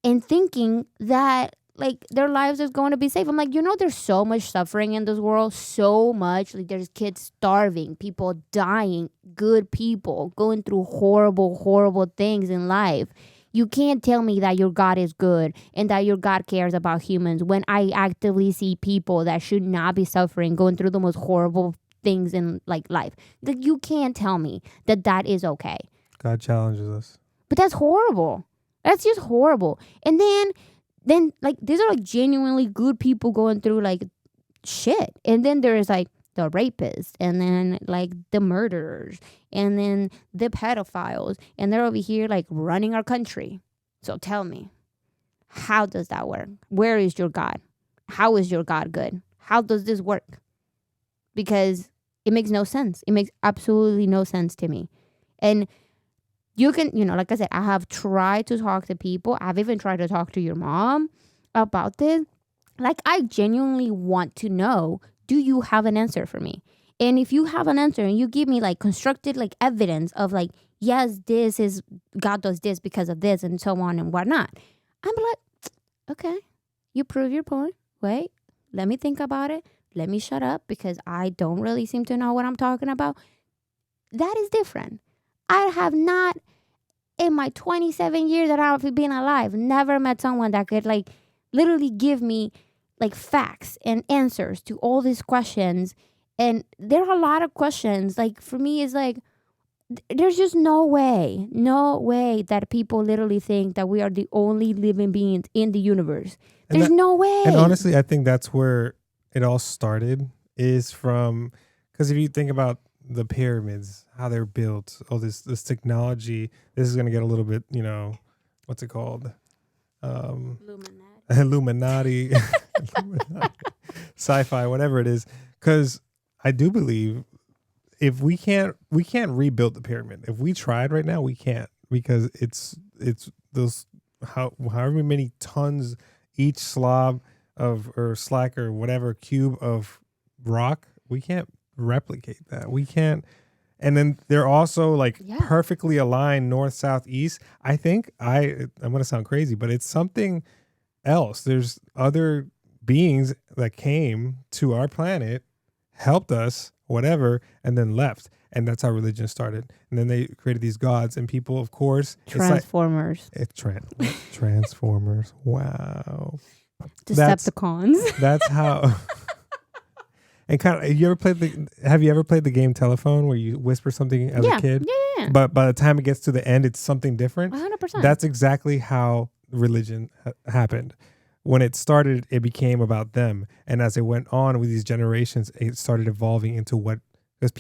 and thinking that, like, their lives is going to be safe. I'm like, there's so much suffering in this world, so much. Like, there's kids starving, people dying, good people going through horrible, horrible things in life. You can't tell me that your God is good and that your God cares about humans when I actively see people that should not be suffering going through the most horrible things in, like, life. Like, you can't tell me that is okay. God challenges us. But that's horrible. That's just horrible. And then like, these are like genuinely good people going through like shit. And then there's like the rapists, and then like the murderers, and then the pedophiles, and they're over here like running our country. So tell me, how does that work? Where is your God? How is your God good? How does this work? Because it makes no sense. It makes absolutely no sense to me. And you can, like I said, I have tried to talk to people. I've even tried to talk to your mom about this. Like, I genuinely want to know, do you have an answer for me? And if you have an answer and you give me like constructed like evidence of like, yes, this is, God does this because of this and so on and whatnot, I'm like, okay, you prove your point. Wait, let me think about it. Let me shut up because I don't really seem to know what I'm talking about. That is different. I have not, in my 27 years that I've been alive, never met someone that could like literally give me like facts and answers to all these questions. And there are a lot of questions. Like, for me, it's like, there's just no way that people literally think that we are the only living beings in the universe. There's no way. And honestly, I think that's where it all started, is from, because if you think about the pyramids, how they're built, all this technology, this is going to get a little bit, what's it called? Illuminati, sci-fi, whatever it is. Because I do believe if we can't rebuild the pyramid. If we tried right now, we can't, because it's those however many tons each slab or slack or whatever cube of rock, we can't replicate that. We can't. And then they're also like perfectly aligned north, south, east. I think I'm going to sound crazy, but it's something else. There's other beings that came to our planet, helped us, whatever, and then left. And that's how religion started. And then they created these gods, and people, of course, Transformers. Transformers. Wow. Decepticons. That's how. And kind of, have you ever played the game Telephone, where you whisper something as a kid? Yeah. But by the time it gets to the end, it's something different. 100%. That's exactly how religion happened. When it started, it became about them. And as it went on with these generations, it started evolving into because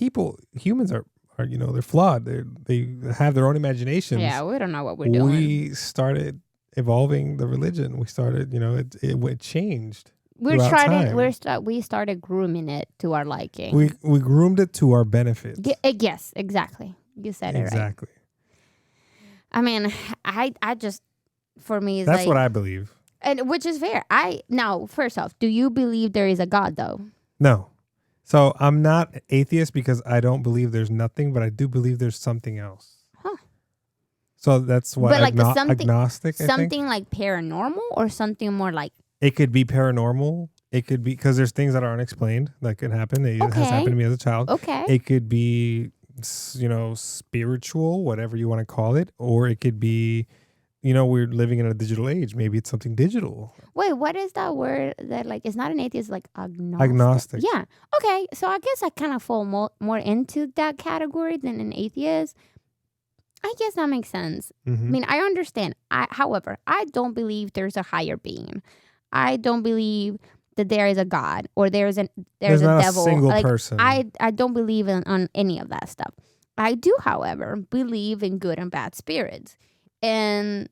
humans are they're flawed. They have their own imagination. Yeah, we don't know what we're doing. We started evolving the religion. We started, it changed We're throughout starting. time. We started grooming it to our liking. We groomed it to our benefit. Yes, exactly. You said it right. Exactly. I mean, I just, for me, it's That's like, what I believe. and which is fair. Now, first off, do you believe there is a God though? No. So I'm not atheist because I don't believe there's nothing, but I do believe there's something else. Huh. So that's what But like agnostic, I think. something like paranormal or something more like. It could be paranormal. It could be because there's things that are unexplained that could happen. It has happened to me as a child. Okay. It could be, spiritual, whatever you want to call it, or it could be, we're living in a digital age. Maybe it's something digital. Wait, what is that word that like? It's not an atheist, like agnostic. Agnostic. Yeah. Okay. So I guess I kind of fall more into that category than an atheist. I guess that makes sense. Mm-hmm. I mean, I understand. However, I don't believe there's a higher being. I don't believe that there is a God or there's a not devil. A single person. I don't believe on any of that stuff. I do, however, believe in good and bad spirits. And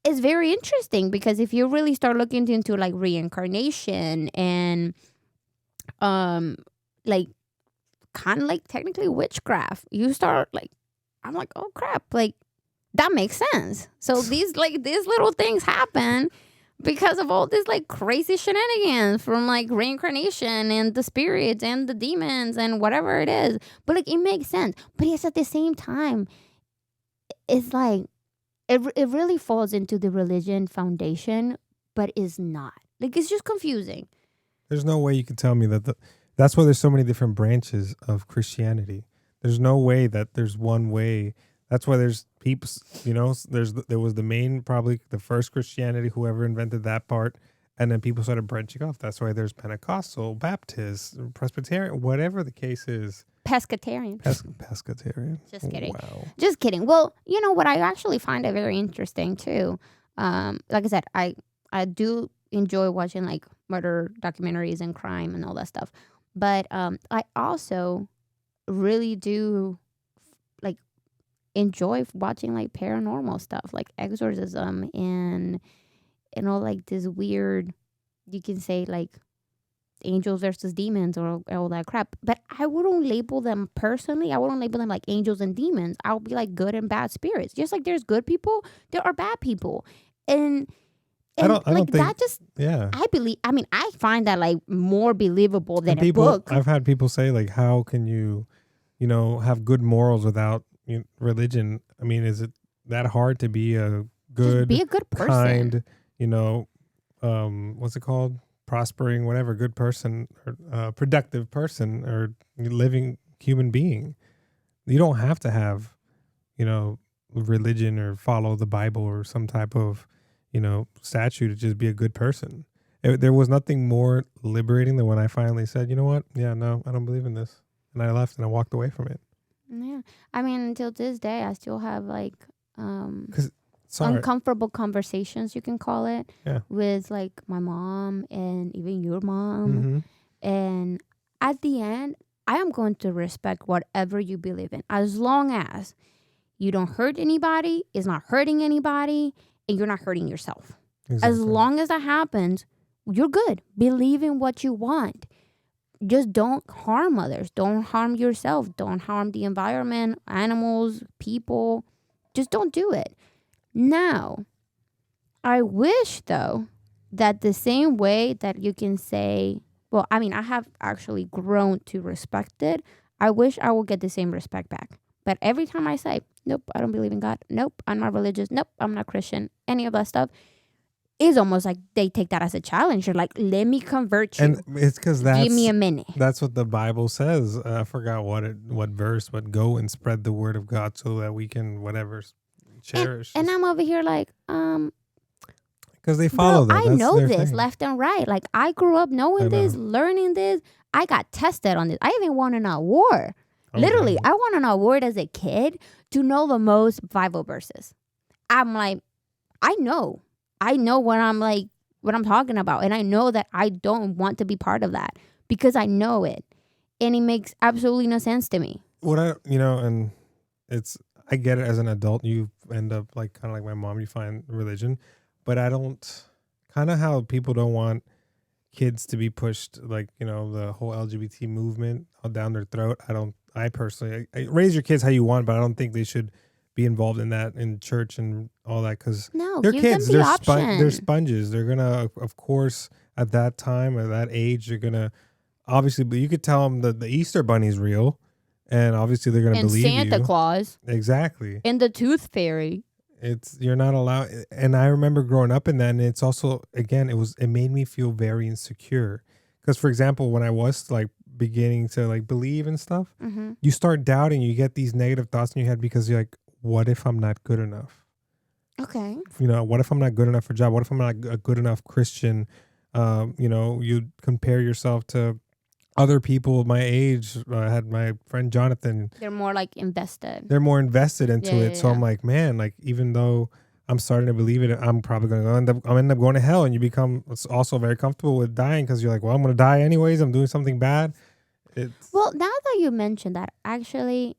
it's very interesting because if you really start looking into like reincarnation and like kind of like technically witchcraft, you start like, I'm like, oh crap, like that makes sense. So these little things happen because of all this like crazy shenanigans from like reincarnation and the spirits and the demons and whatever it is. But like it makes sense. But it's at the same time, it's like it really falls into the religion foundation, but is not. Like it's just confusing. There's no way you can tell me that that's why there's so many different branches of Christianity. There's no way that there's one way. That's why there's people, there was the main, probably the first Christianity, whoever invented that part, and then people started branching off. That's why there's Pentecostal, Baptist, Presbyterian, whatever the case is. Pescatarian. Pescatarian. Just kidding. Wow. Just kidding. Well, you know what? I actually find it very interesting too. Like I said, I do enjoy watching like murder documentaries and crime and all that stuff. But I also really do like enjoy watching like paranormal stuff, like exorcism and all like this weird, you can say like angels versus demons or all that crap. But I wouldn't label them personally. I wouldn't label them like angels and demons. I'll be like good and bad spirits. Just like there's good people, there are bad people. And I don't think that just, yeah. I find that like more believable than a book. I've had people say like, how can you, have good morals without religion? I mean, is it that hard to be a good, just be a good person, kind, what's it called? Prospering, whatever, good person or productive person or living human being. You don't have to have, religion or follow the Bible or some type of, statue to just be a good person. There was nothing more liberating than when I finally said, you know what? Yeah, no, I don't believe in this. And I left and I walked away from it. Yeah. I mean, until this day, I still have like Sorry. uncomfortable conversations, you can call it, Yeah. with like my mom and even your mom. Mm-hmm. And at the end, I am going to respect whatever you believe in, as long as you don't hurt anybody, it's not hurting anybody, and you're not hurting yourself. Exactly. As long as that happens, you're good. Believe in what you want. Just don't harm others. Don't harm yourself. Don't harm the environment, animals, people. Just don't do it. Now, I wish, though, that the same way that you can say, well, I mean, I have actually grown to respect it. I wish I would get the same respect back. But every time I say, nope, I don't believe in God. Nope, I'm not religious. Nope, I'm not Christian. Any of that stuff, is almost like they take that as a challenge. You're like, let me convert you. And it's because that's... Give me a minute. That's what the Bible says. I forgot what verse, but go and spread the word of God so that we can, whatever, cherish. And I'm over here like, because they follow that. I That's know their this thing. left and right. Like, I grew up knowing this, learning this. I got tested on this. I even won an award. Oh, Literally, yeah. I won an award as a kid to know the most Bible verses. I'm like, I know what I'm talking about. And I know that I don't want to be part of that because I know it. And it makes absolutely no sense to me. And it's, I get it as an adult. You end up like kind of like my mom. You find religion, but I don't. Kind of how people don't want kids to be pushed, like the whole LGBT movement down their throat. I don't. I personally, I raise your kids how you want, but I don't think they should be involved in that in church and all that because No, they're give them kids. the They're option. sponges. They're gonna, of course, at that time at that age, they're gonna obviously. But you could tell them that the Easter Bunny's real, and obviously they're gonna And believe Santa you. Claus. Exactly. And the Tooth Fairy. It's you're not allowed. And I remember growing up in that, and it's also again, it made me feel very insecure because, for example, when I was like beginning to like believe and stuff, Mm-hmm. you start doubting. You get these negative thoughts in your head because you're like, what if I'm not good enough? Okay. What if I'm not good enough for a job? What if I'm not a good enough Christian? You compare yourself to other people my age. I had my friend Jonathan. They're more like invested. They're more invested into Yeah, it. yeah, So yeah. I'm like, man, like even though I'm starting to believe it, I'm probably going to end up going to hell. And you become also very comfortable with dying because you're like, well, I'm going to die anyways. I'm doing something bad. It's Well, now that you mentioned that, actually,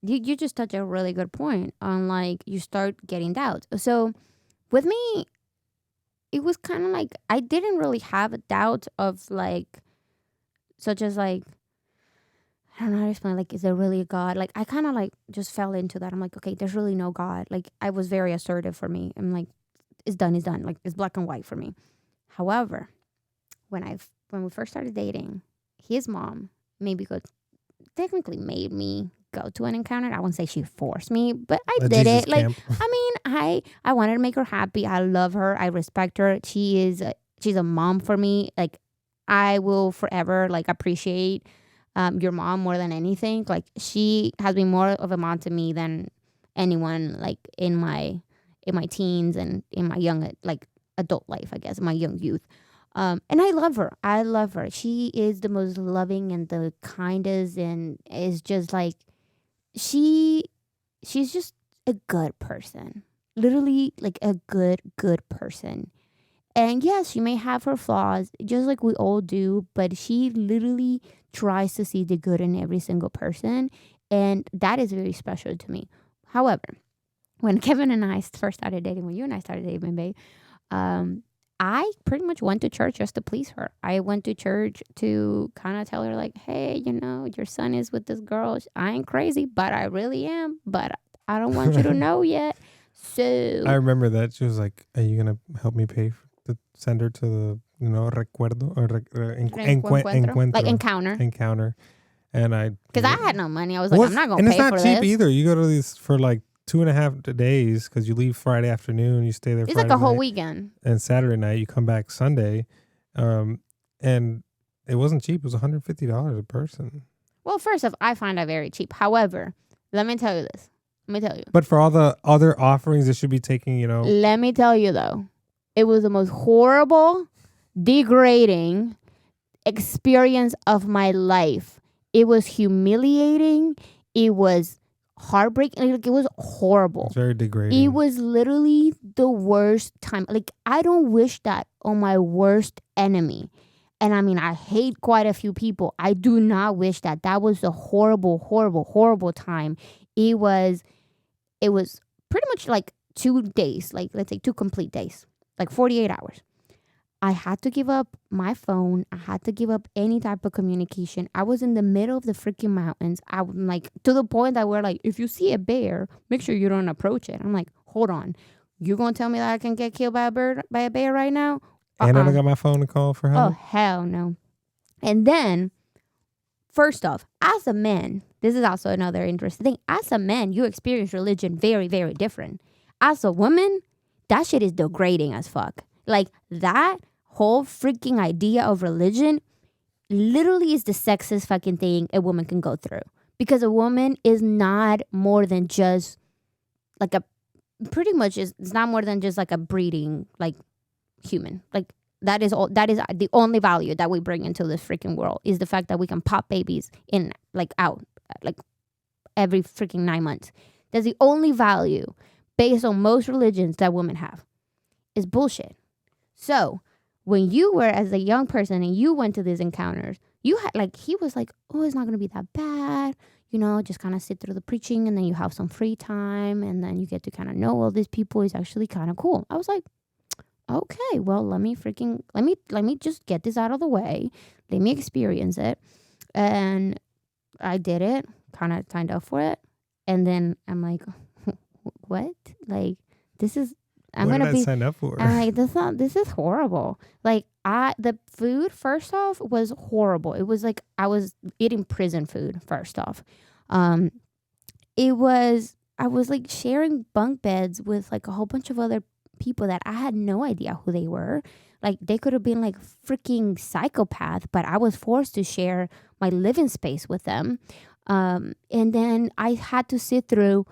you just touched a really good point on like you start getting doubts. So with me, it was kind of like I didn't really have a doubt of like, such as like, I don't know how to explain. Like, is there really a God? Like, I kind of like just fell into that. I'm like, okay, there's really no God. Like, I was very assertive for me. I'm like, it's done, it's done. Like, it's black and white for me. However, when we first started dating, his mom technically made me go to an encounter. I wouldn't say she forced me, but I a did Jesus it. Like, camp. I mean, I wanted to make her happy. I love her. I respect her. She's a mom for me. Like, I will forever like appreciate your mom more than anything. Like, she has been more of a mom to me than anyone like in my teens and in my young like adult life, I guess, in my young youth. And I love her. I love her. She is the most loving and the kindest, and is just like she. She's just a good person. Literally, like a good person. And yes, she may have her flaws, just like we all do. But she literally tries to see the good in every single person, and that is very special to me. However, when Kevin and I first started dating, when you and I started dating, babe, um, I pretty much went to church just to please her. I went to church to kind of tell her, like, hey, your son is with this girl. I ain't crazy, but I really am. But I don't want you to know yet. I So, remember that. She was like, are you going to help me pay to send her to the, recuerdo or like encuentro, encounter. encounter? And I, Because I had no money. I was like, well, I'm not going and to it's pay not for cheap this. either. You go to these for like 2.5 days because you leave Friday afternoon, you stay there It's like Friday a whole night, weekend. and Saturday night you come back Sunday, and it wasn't cheap. It was $150 a person. Well, first off, I find that very cheap. However, let me tell you this. Let me tell you. But for all the other offerings, they should be taking, Let me tell you, though. It was the most horrible, degrading experience of my life. It was humiliating. It was heartbreaking. Like, it was horrible. it's very degrading. It was literally the worst time. Like, I don't wish that on my worst enemy. And I mean, I hate quite a few people. I do not wish that. That was a horrible, horrible, horrible time. It was pretty much like 2 days, like let's say 2 complete days, like 48 hours. I had to give up my phone. I had to give up any type of communication. I was in the middle of the freaking mountains. I'm like, to the point that we're like, if you see a bear, make sure you don't approach it. I'm like, hold on. You're going to tell me that I can get killed by a bear right now? And I don't got my phone to call for Oh, help. hell no. And then, first off, as a man, this is also another interesting thing. As a man, you experience religion very, very different. As a woman, that shit is degrading as fuck. Like, that whole freaking idea of religion literally is the sexist fucking thing a woman can go through. Because a woman is not more than just like pretty much it's not more than just like a breeding, like, human. Like, that is the only value that we bring into this freaking world is the fact that we can pop babies in, like, out, like, every freaking 9 months. That's the only value based on most religions that women have. Is bullshit. So when you were as a young person and you went to these encounters, you had like, he was like, oh, it's not gonna be that bad. just kind of sit through the preaching, and then you have some free time, and then you get to kind of know all these people. It's actually kind of cool. I was like, okay, well, let me just get this out of the way. Let me experience it. And I did it, kind of signed up for it. And then I'm like, what? Like, this is, I'm What going did to I be, sign up for? I'm like, this is horrible. Like, the food, first off, was horrible. It was like I was eating prison food, first off. Um, I was like sharing bunk beds with like a whole bunch of other people that I had no idea who they were. Like, they could have been like freaking psychopath, but I was forced to share my living space with them. And then I had to sit through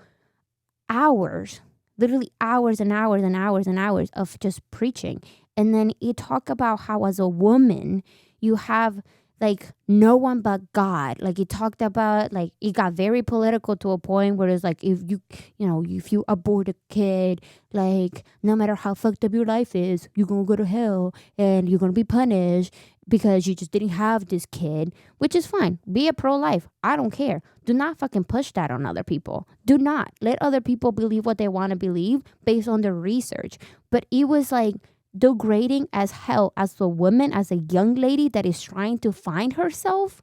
hours, literally hours and hours and hours and hours of just preaching. And then you talk about how, as a woman, you have like no one but God. Like, he talked about, like, it got very political to a point where it's like, if you abort a kid, like, no matter how fucked up your life is, you're gonna go to hell and you're gonna be punished because you just didn't have this kid, which is fine. Be a pro-life. I don't care. Do not fucking push that on other people. Do not let other people believe what they want to believe based on their research. But it was like degrading as hell as a woman, as a young lady that is trying to find herself.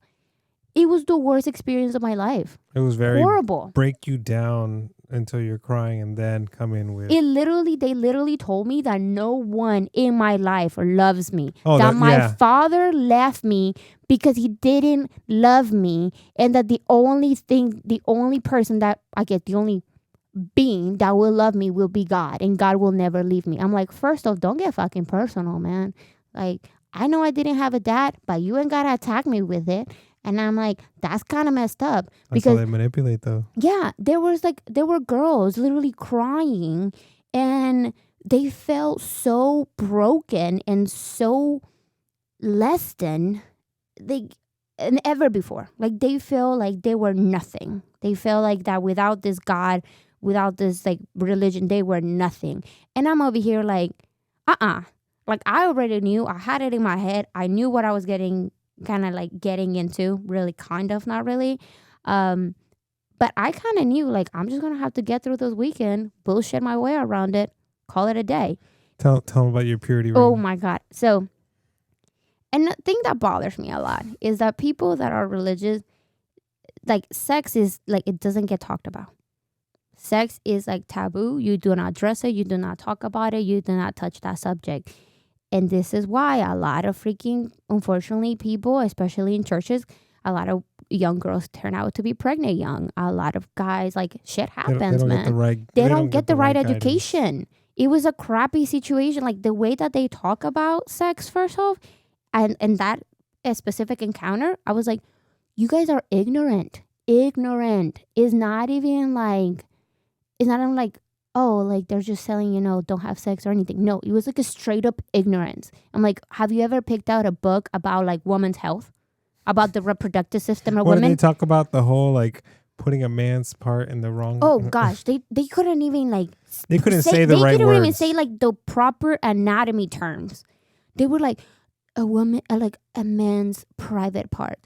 It was the worst experience of my life. It was very horrible. Break you down until you're crying and then come in with. They literally told me that no one in my life loves me. That my father left me because he didn't love me, and that the only person that the only being that will love me will be God, and God will never leave me. I'm like, first off, don't get fucking personal, man. Like, I know I didn't have a dad, but you ain't gotta attack me with it. And I'm like, that's kind of messed up. That's how they manipulate, though. Yeah, there were girls literally crying, and they felt so broken and so less than ever before. Like, they feel like they were nothing. They felt like that without this God, without this like religion, they were nothing. And I'm over here like, like, I already knew. I had it in my head. I knew what I was getting into, really, kind of, not really. But I kind of knew, like, I'm just going to have to get through this weekend, bullshit my way around it, call it a day. Tell them about your purity ring. Oh my God. So, and the thing that bothers me a lot is that people that are religious, like, sex is like, it doesn't get talked about. Sex is like taboo. You do not address it. You do not talk about it. You do not touch that subject. And this is why a lot of freaking, unfortunately, people, especially in churches, a lot of young girls turn out to be pregnant young. A lot of guys, like, shit happens, man. They don't get the right education. It was a crappy situation. Like, the way that they talk about sex, first off, and that specific encounter, I was like, you guys are ignorant. Ignorant is not even like, oh, like, they're just saying, don't have sex or anything. No, it was like a straight up ignorance. I'm like, have you ever picked out a book about like women's health? About the reproductive system of women? Did they talk about the whole like putting a man's part in the wrong? Oh gosh, they couldn't even like. They couldn't say the right words. They couldn't even say like the proper anatomy terms. They were like, a woman, like a man's private part.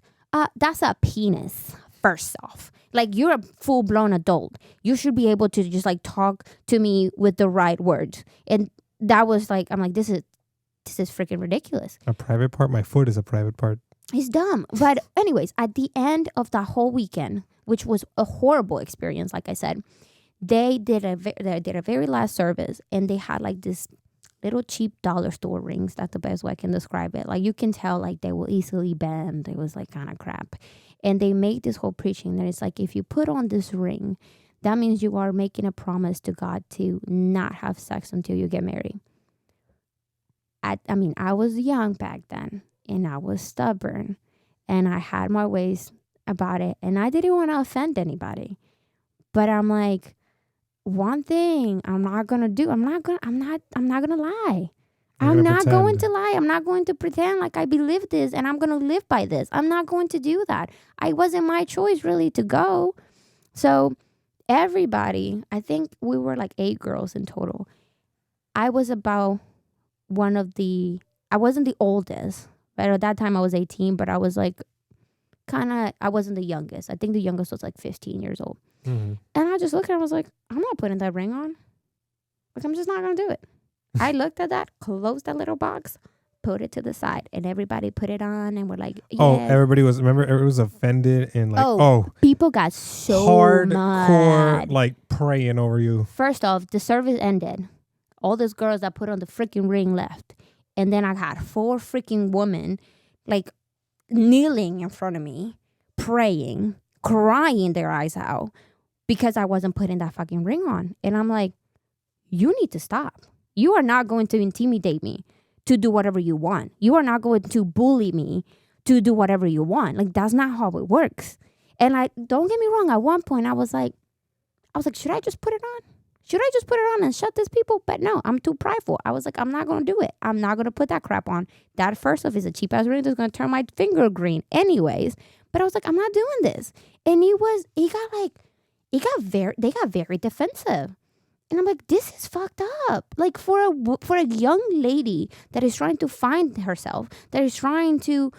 That's a penis. First off, like, you're a full blown adult. You should be able to just like talk to me with the right words. And that was like, I'm like, this is freaking ridiculous. A private part? My foot is a private part. It's dumb. But anyways, at the end of the whole weekend, which was a horrible experience, like I said, they did a very last service, and they had like this little cheap dollar store rings. That's the best way I can describe it. Like, you can tell like they will easily bend. It was like kind of crap. And they make this whole preaching that it's like, if you put on this ring, that means you are making a promise to God to not have sex until you get married. I was young back then, and I was stubborn, and I had my ways about it, and I didn't want to offend anybody. But I'm like, one thing I'm not going to do, I'm not going to lie. I'm not going to lie. I'm not going to pretend like I believe this and I'm going to live by this. I'm not going to do that. It wasn't my choice really to go. So everybody, I think we were like 8 girls in total. I was about I wasn't the oldest, but at that time I was 18, but I was like I wasn't the youngest. I think the youngest was like 15 years old. Mm-hmm. And I just looked at her and was like, I'm not putting that ring on. Like, I'm just not going to do it. I looked at that, closed that little box, put it to the side, and everybody put it on and were like, yeah. Oh, everybody was offended and like, people got so hardcore, mad. like praying over you. First off, the service ended. All those girls that put on the freaking ring left. And then I had 4 freaking women like kneeling in front of me, praying, crying their eyes out because I wasn't putting that fucking ring on. And I'm like, you need to stop. You are not going to intimidate me to do whatever you want. You are not going to bully me to do whatever you want. Like, that's not how it works. And like, don't get me wrong. At one point I was like, should I just put it on? Should I just put it on and shut these people? But no, I'm too prideful. I was like, I'm not going to do it. I'm not going to put that crap on. That first off is a cheap ass ring that's going to turn my finger green anyways. But I was like, I'm not doing this. And they got very defensive. And I'm like, this is fucked up. Like, for a young lady that is trying to find herself, that is trying to,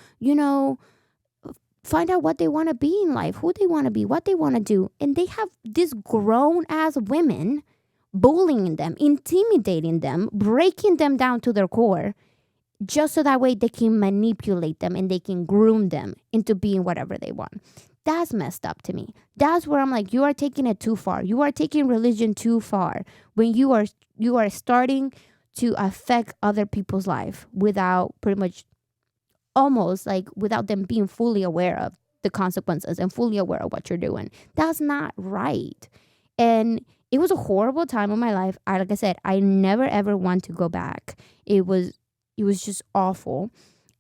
find out what they want to be in life, who they want to be, what they want to do. And they have these grown ass women bullying them, intimidating them, breaking them down to their core, just so that way they can manipulate them and they can groom them into being whatever they want. That's messed up to me. That's where I'm like, you are taking it too far. You are taking religion too far when you are starting to affect other people's life without pretty much almost like without them being fully aware of the consequences and fully aware of what you're doing. That's not right. And it was a horrible time in my life. Like I said, I never ever want to go back. It was just awful.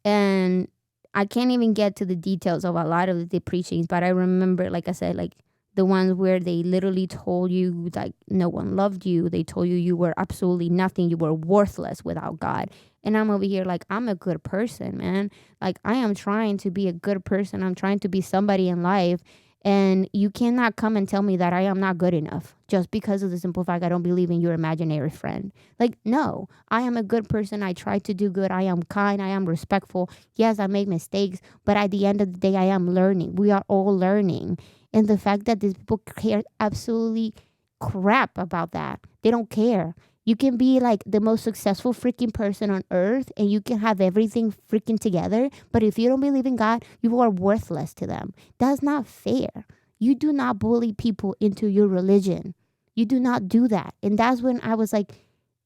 And I can't even get to the details of a lot of the preachings, but I remember, like I said, like the ones where they literally told you like no one loved you. They told you you were absolutely nothing. You were worthless without God. And I'm over here like, I'm a good person, man. Like, I am trying to be a good person. I'm trying to be somebody in life. And you cannot come and tell me that I am not good enough just because of the simple fact I don't believe in your imaginary friend. Like, no, I am a good person. I try to do good. I am kind. I am respectful. Yes, I make mistakes, but at the end of the day, I am learning. We are all learning. And the fact that these people care absolutely crap about that. They don't care. You can be like the most successful freaking person on earth and you can have everything freaking together. But if you don't believe in God, you are worthless to them. That's not fair. You do not bully people into your religion. You do not do that. And that's when I was like,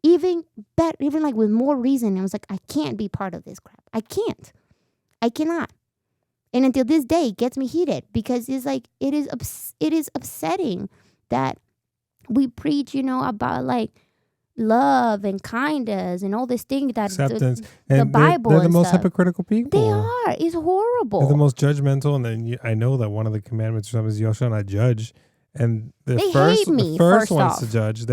even like with more reason, I was like, I can't be part of this crap. I can't. I cannot. And until this day, it gets me heated because it's like, it is upsetting that we preach, about like, love and kindness and all these things that acceptance the Bible they're the most stuff. hypocritical people. They are. It's horrible. They're the most judgmental. And then I know that one of the commandments is you shall not judge. And the first ones to judge,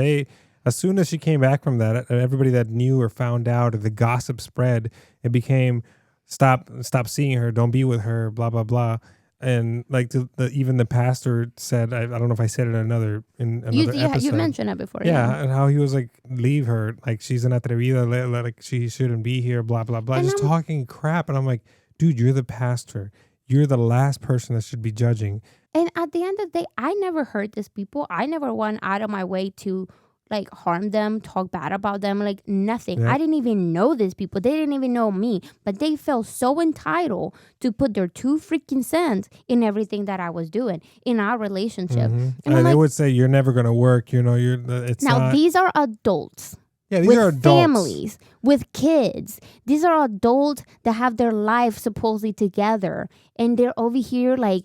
as soon as she came back from that, everybody that knew or found out, or the gossip spread, it became stop seeing her, don't be with her, blah blah blah. And like even the pastor said, I don't know if I said it in another episode. You mentioned it before. Yeah, and how he was like, leave her, like she's an atrevida, like she shouldn't be here, blah blah blah, just talking crap. And I'm like, dude, you're the pastor. You're the last person that should be judging. And at the end of the day, I never hurt these people. I never went out of my way to like harm them, talk bad about them, like nothing. Yeah. I didn't even know these people. They didn't even know me, but they felt so entitled to put their 2 freaking cents in everything that I was doing in our relationship. Mm-hmm. And they would say, you're never going to work. These are adults. Yeah, these are adults. Families, with kids. These are adults that have their life supposedly together. And they're over here like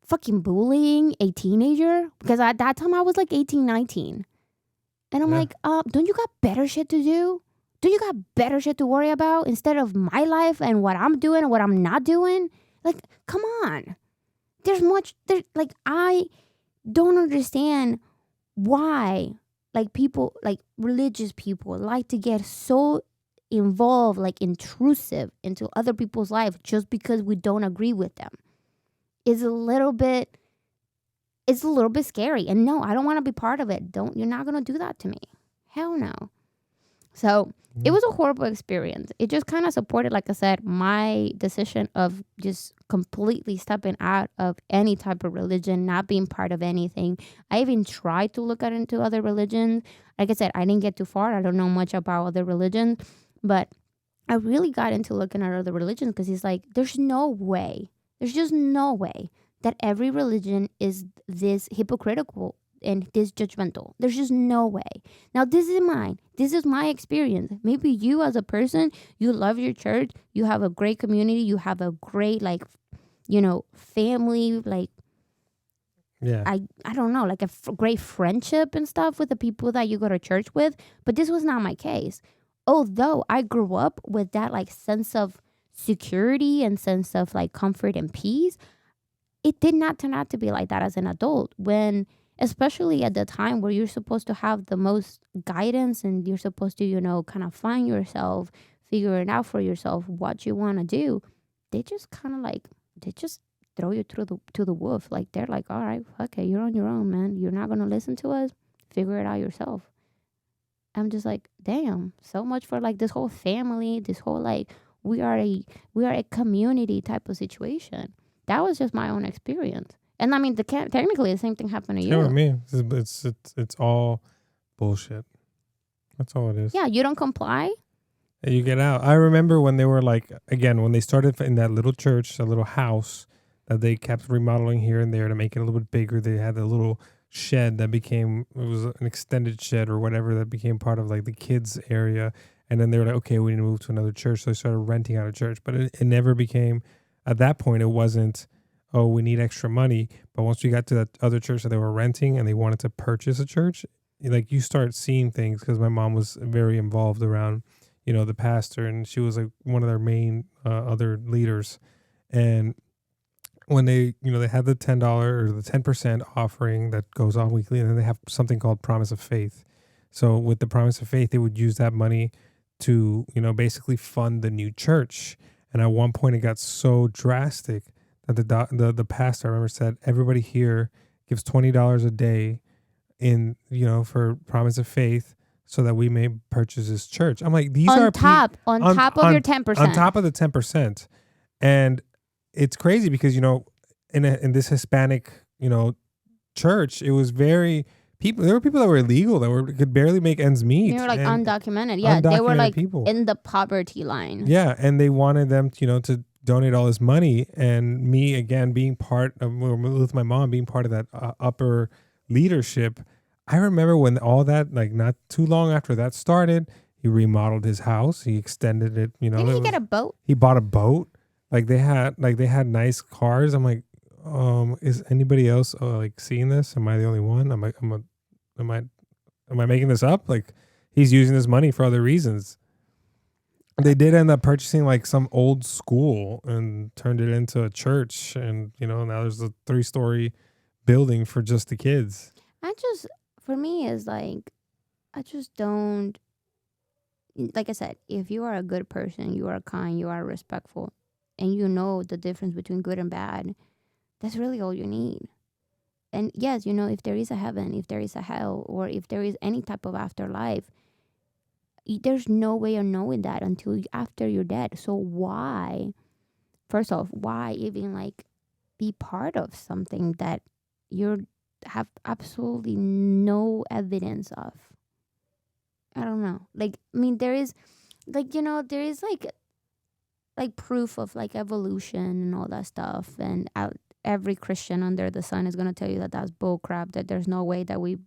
fucking bullying a teenager. Because at that time I was like 18, 19. And I'm like, don't you got better shit to do? Do you got better shit to worry about instead of my life and what I'm doing and what I'm not doing? Like, come on. I don't understand why, like, people, like, religious people like to get so involved, like, intrusive into other people's life just because we don't agree with them. It's a little bit scary. And no, I don't want to be part of it. You're not going to do that to me. Hell no. So it was a horrible experience. It just kind of supported, like I said, my decision of just completely stepping out of any type of religion, not being part of anything. I even tried to look at into other religions. Like I said, I didn't get too far. I don't know much about other religions, but I really got into looking at other religions because it's like, there's no way, there's just no way that every religion is this hypocritical and this judgmental. There's just no way. Now, this is mine. This is my experience. Maybe you as a person, you love your church, you have a great community, you have a great, like, family, like, Yeah. I don't know, like great friendship and stuff with the people that you go to church with. But this was not my case. Although I grew up with that like sense of security and sense of like comfort and peace, it did not turn out to be like that as an adult, when especially at the time where you're supposed to have the most guidance and you're supposed to kind of find yourself, figure it out for yourself what you want to do. They just kind of like, they just throw you to the wolf. Like, they're like, all right, okay, you're on your own, man, you're not going to listen to us, figure it out yourself. I'm just like, damn, so much for like this whole family, this whole like we are a community type of situation. That was just my own experience. And I mean, technically the same thing happened to Same with you. me. It's all bullshit. That's all it is. Yeah, you don't comply. And you get out. I remember when they were like, again, when they started in that little church, a little house that they kept remodeling here and there to make it a little bit bigger. They had a little shed that became, it was an extended shed or whatever that became part of like the kids area. And then they were like, okay, we need to move to another church. So they started renting out a church, but it never became, at that point, it wasn't, oh, we need extra money. But once we got to that other church that they were renting and they wanted to purchase a church, like you start seeing things, because my mom was very involved around, the pastor, and she was like one of their main other leaders. And when they had the $10 or the 10% offering that goes on weekly, and then they have something called Promise of Faith. So with the Promise of Faith, they would use that money to, basically fund the new church. And at one point, it got so drastic that the pastor, I remember, said everybody here gives $20 a day in for Promise of Faith, so that we may purchase this church. I'm like, these On are top, on top of your 10%. on top of the 10%, and it's crazy because in this Hispanic church, it was very people. There were people that were illegal that could barely make ends meet. They were like and undocumented. Yeah, they were undocumented like people. in the poverty line. Yeah, and they wanted them to donate all this money, and me again being part of, with my mom being part of that upper leadership. I remember when all that, like, not too long after that started, he remodeled his house. He extended it. Didn't he get a boat? He bought a boat. Like they had nice cars. I'm like, is anybody else like seeing this? Am I the only one? Am I making this up? Like, he's using this money for other reasons. They did end up purchasing like some old school and turned it into a church, and now there's a 3-story building for just the kids. For me, is like, I just don't, like I said, if you are a good person, you are kind, you are respectful, and you know the difference between good and bad, that's really all you need. And yes, if there is a heaven, if there is a hell, or if there is any type of afterlife, there's no way of knowing that until after you're dead. So why, first off, why even like be part of something that you have absolutely no evidence of? I don't know. Like, I mean, there is like, there is like proof of like evolution and all that stuff. And every Christian under the sun is going to tell you that that's bull crap, that there's no way that we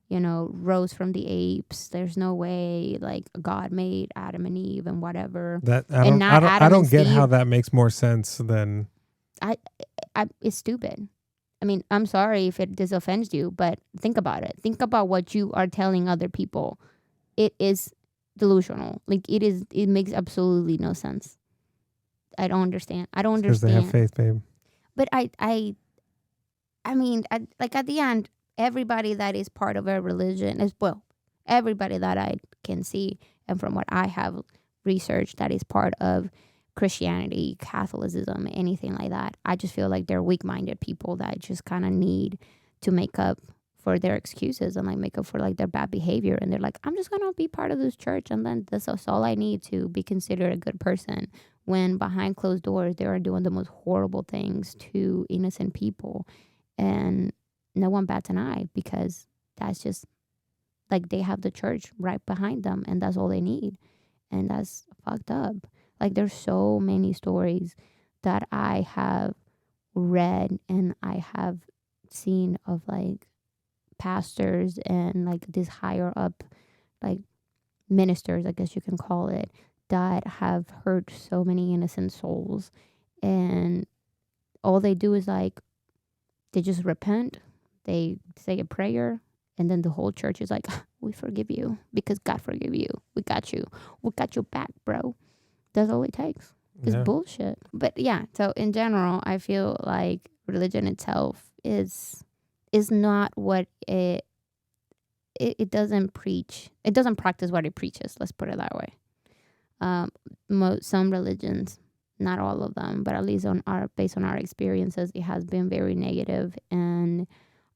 rose from the apes. There's no way like God made Adam and Eve and whatever. That I don't get how that makes more sense than it's stupid. I mean, I'm sorry if this offends you, but think about it. Think about what you are telling other people. It is delusional. Like, it makes absolutely no sense. I don't understand. Because they have faith, babe. But I mean, like at the end, everybody that is part of a religion everybody that I can see, and from what I have researched, that is part of Christianity, Catholicism, anything like that, I just feel like they're weak-minded people that just kind of need to make up for their excuses and like make up for like their bad behavior, and they're like, I'm just gonna be part of this church and then that's all I need to be considered a good person, when behind closed doors they are doing the most horrible things to innocent people, and no one bats an eye because that's just like they have the church right behind them and that's all they need, and that's fucked up. Like there's so many stories that I have read and I have seen of like pastors and like these higher up like ministers, I guess you can call it, that have hurt so many innocent souls, and all they do is like they just repent, they say a prayer, and then the whole church is like, we forgive you because God forgive you, we got you, we got your back, bro. That's all it takes. It's bullshit. But yeah, so in general I feel like religion itself is not what it doesn't preach. It doesn't practice what it preaches. Let's put it that way. Some religions, not all of them, but at least based on our experiences, it has been very negative, and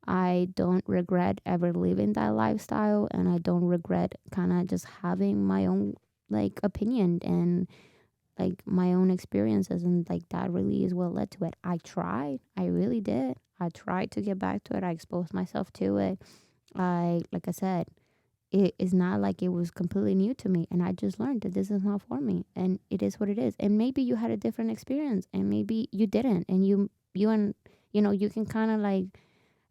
I don't regret ever living that lifestyle, and I don't regret kind of just having my own like opinion and like my own experiences, and like that really is what led to it. I really did. I tried to get back to it. I exposed myself to it. Like I said, it is not like it was completely new to me, and I just learned that this is not for me, and it is what it is. And maybe you had a different experience, and maybe you didn't, and you can kind of like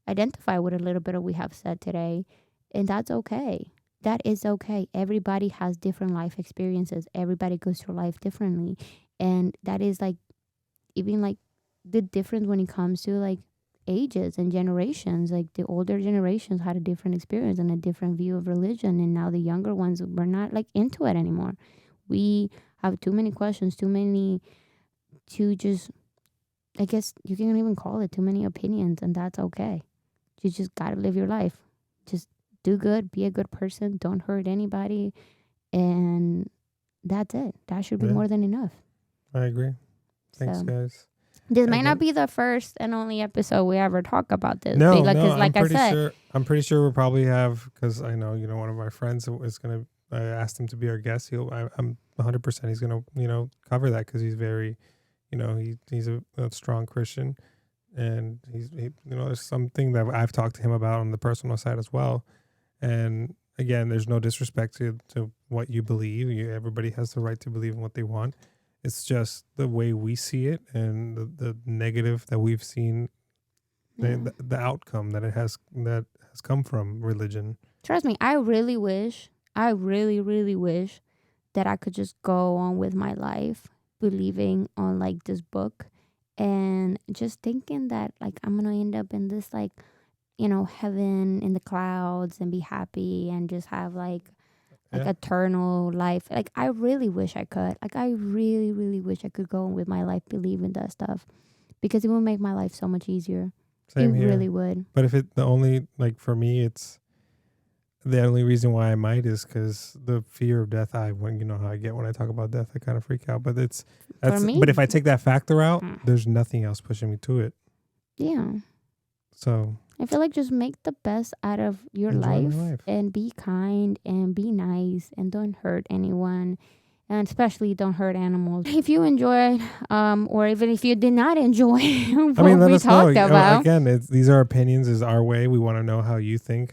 identify with a little bit of what we have said today, and that's okay. That is okay. Everybody has different life experiences. Everybody goes through life differently, and that is like even like the difference when it comes to like ages and generations. Like the older generations had a different experience and a different view of religion, and now the younger ones were not like into it anymore. We have too many questions, to just, I guess you can even call it too many opinions, and that's okay. You just gotta live your life. Just do good, be a good person, don't hurt anybody, and that's it. That should be more than enough. I agree. Thanks, guys. This might not be the first and only episode we ever talk about this. No, because like I said, I'm pretty sure we'll probably have, because I know, one of my friends is going to, I asked him to be our guest. I'm 100% he's going to, cover that, because he's very, he's a strong Christian, and there's something that I've talked to him about on the personal side as well. And again, there's no disrespect to what you believe. Everybody has the right to believe in what they want. It's just the way we see it, and the negative that we've seen, the outcome that has come from religion. Trust me, I really wish that I could just go on with my life believing on like this book, and just thinking that like I'm gonna end up in this like, heaven in the clouds and be happy and just have like eternal life. Like I really wish I could. Like I really, really wish I could go on with my life believing that stuff, because it would make my life so much easier. Same here. Really would. But if for me, it's the only reason why I might is because the fear of death. You know how I get when I talk about death, I kind of freak out. But that's for me. But if I take that factor out, there's nothing else pushing me to it. Yeah. So I feel like just make the best out of your life and be kind and be nice and don't hurt anyone, and especially don't hurt animals. If you enjoyed, or even if you did not enjoy what we talked about. Again, these are opinions, is our way. We want to know how you think,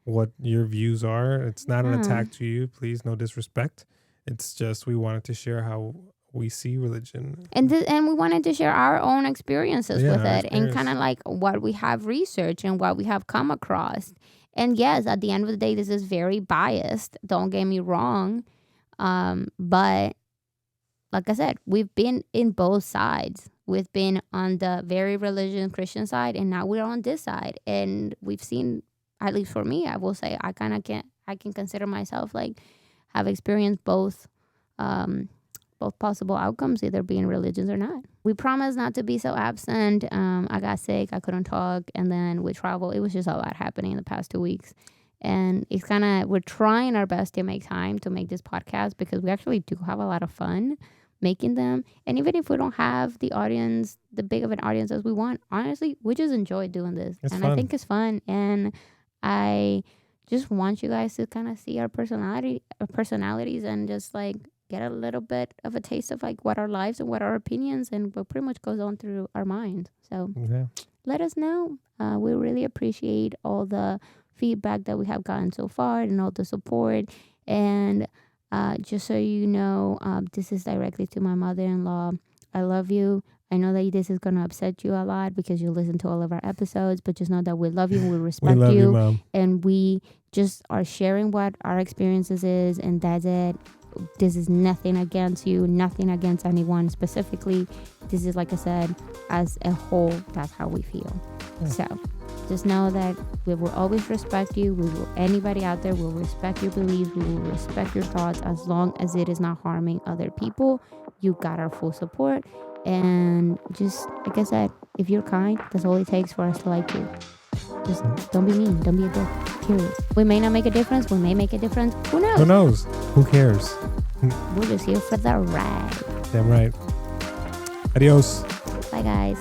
what your views are. It's not an attack to you. Please, no disrespect. It's just we wanted to share how we see religion, and we wanted to share our own experiences with it, and kind of like what we have researched and what we have come across. And yes, at the end of the day, this is very biased, don't get me wrong, but like I said, we've been in both sides. We've been on the very religious Christian side, and now we're on this side, and we've seen, at least for me, I will say I can consider myself like have experienced both possible outcomes, either being religious or not. We promised not to be so absent. I got sick, I couldn't talk, and then with travel, it was just a lot happening in the past 2 weeks. And it's we're trying our best to make time to make this podcast, because we actually do have a lot of fun, making them. And even if we don't have the audience, the big of an audience as we want, honestly, we just enjoy doing this. It's and fun. I think it's fun. And I just want you guys to kind of see our personalities and just like get a little bit of a taste of like what our lives and what our opinions and what pretty much goes on through our minds. So Yeah. let us know. We really appreciate all the feedback that we have gotten so far and all the support. And just so you know, this is directly to my mother-in-law. I love you. I know that this is going to upset you a lot because you listen to all of our episodes, but just know that we love you and we respect We love you, Mom. and we just are sharing what our experiences is, and that's it. This is nothing against you, nothing against anyone specifically. This is, like I said, as a whole, that's how we feel. Yeah. So just know that we will always respect you. Anybody out there will respect your beliefs. We will respect your thoughts as long as it is not harming other people. You got our full support. And just like I said, if you're kind, that's all it takes for us to like you. Just don't be mean. Don't be a dick. Period. We may not make a difference. We may make a difference. Who knows? Who knows? Who cares? We're just here for the ride. Damn right. Adios. Bye, guys.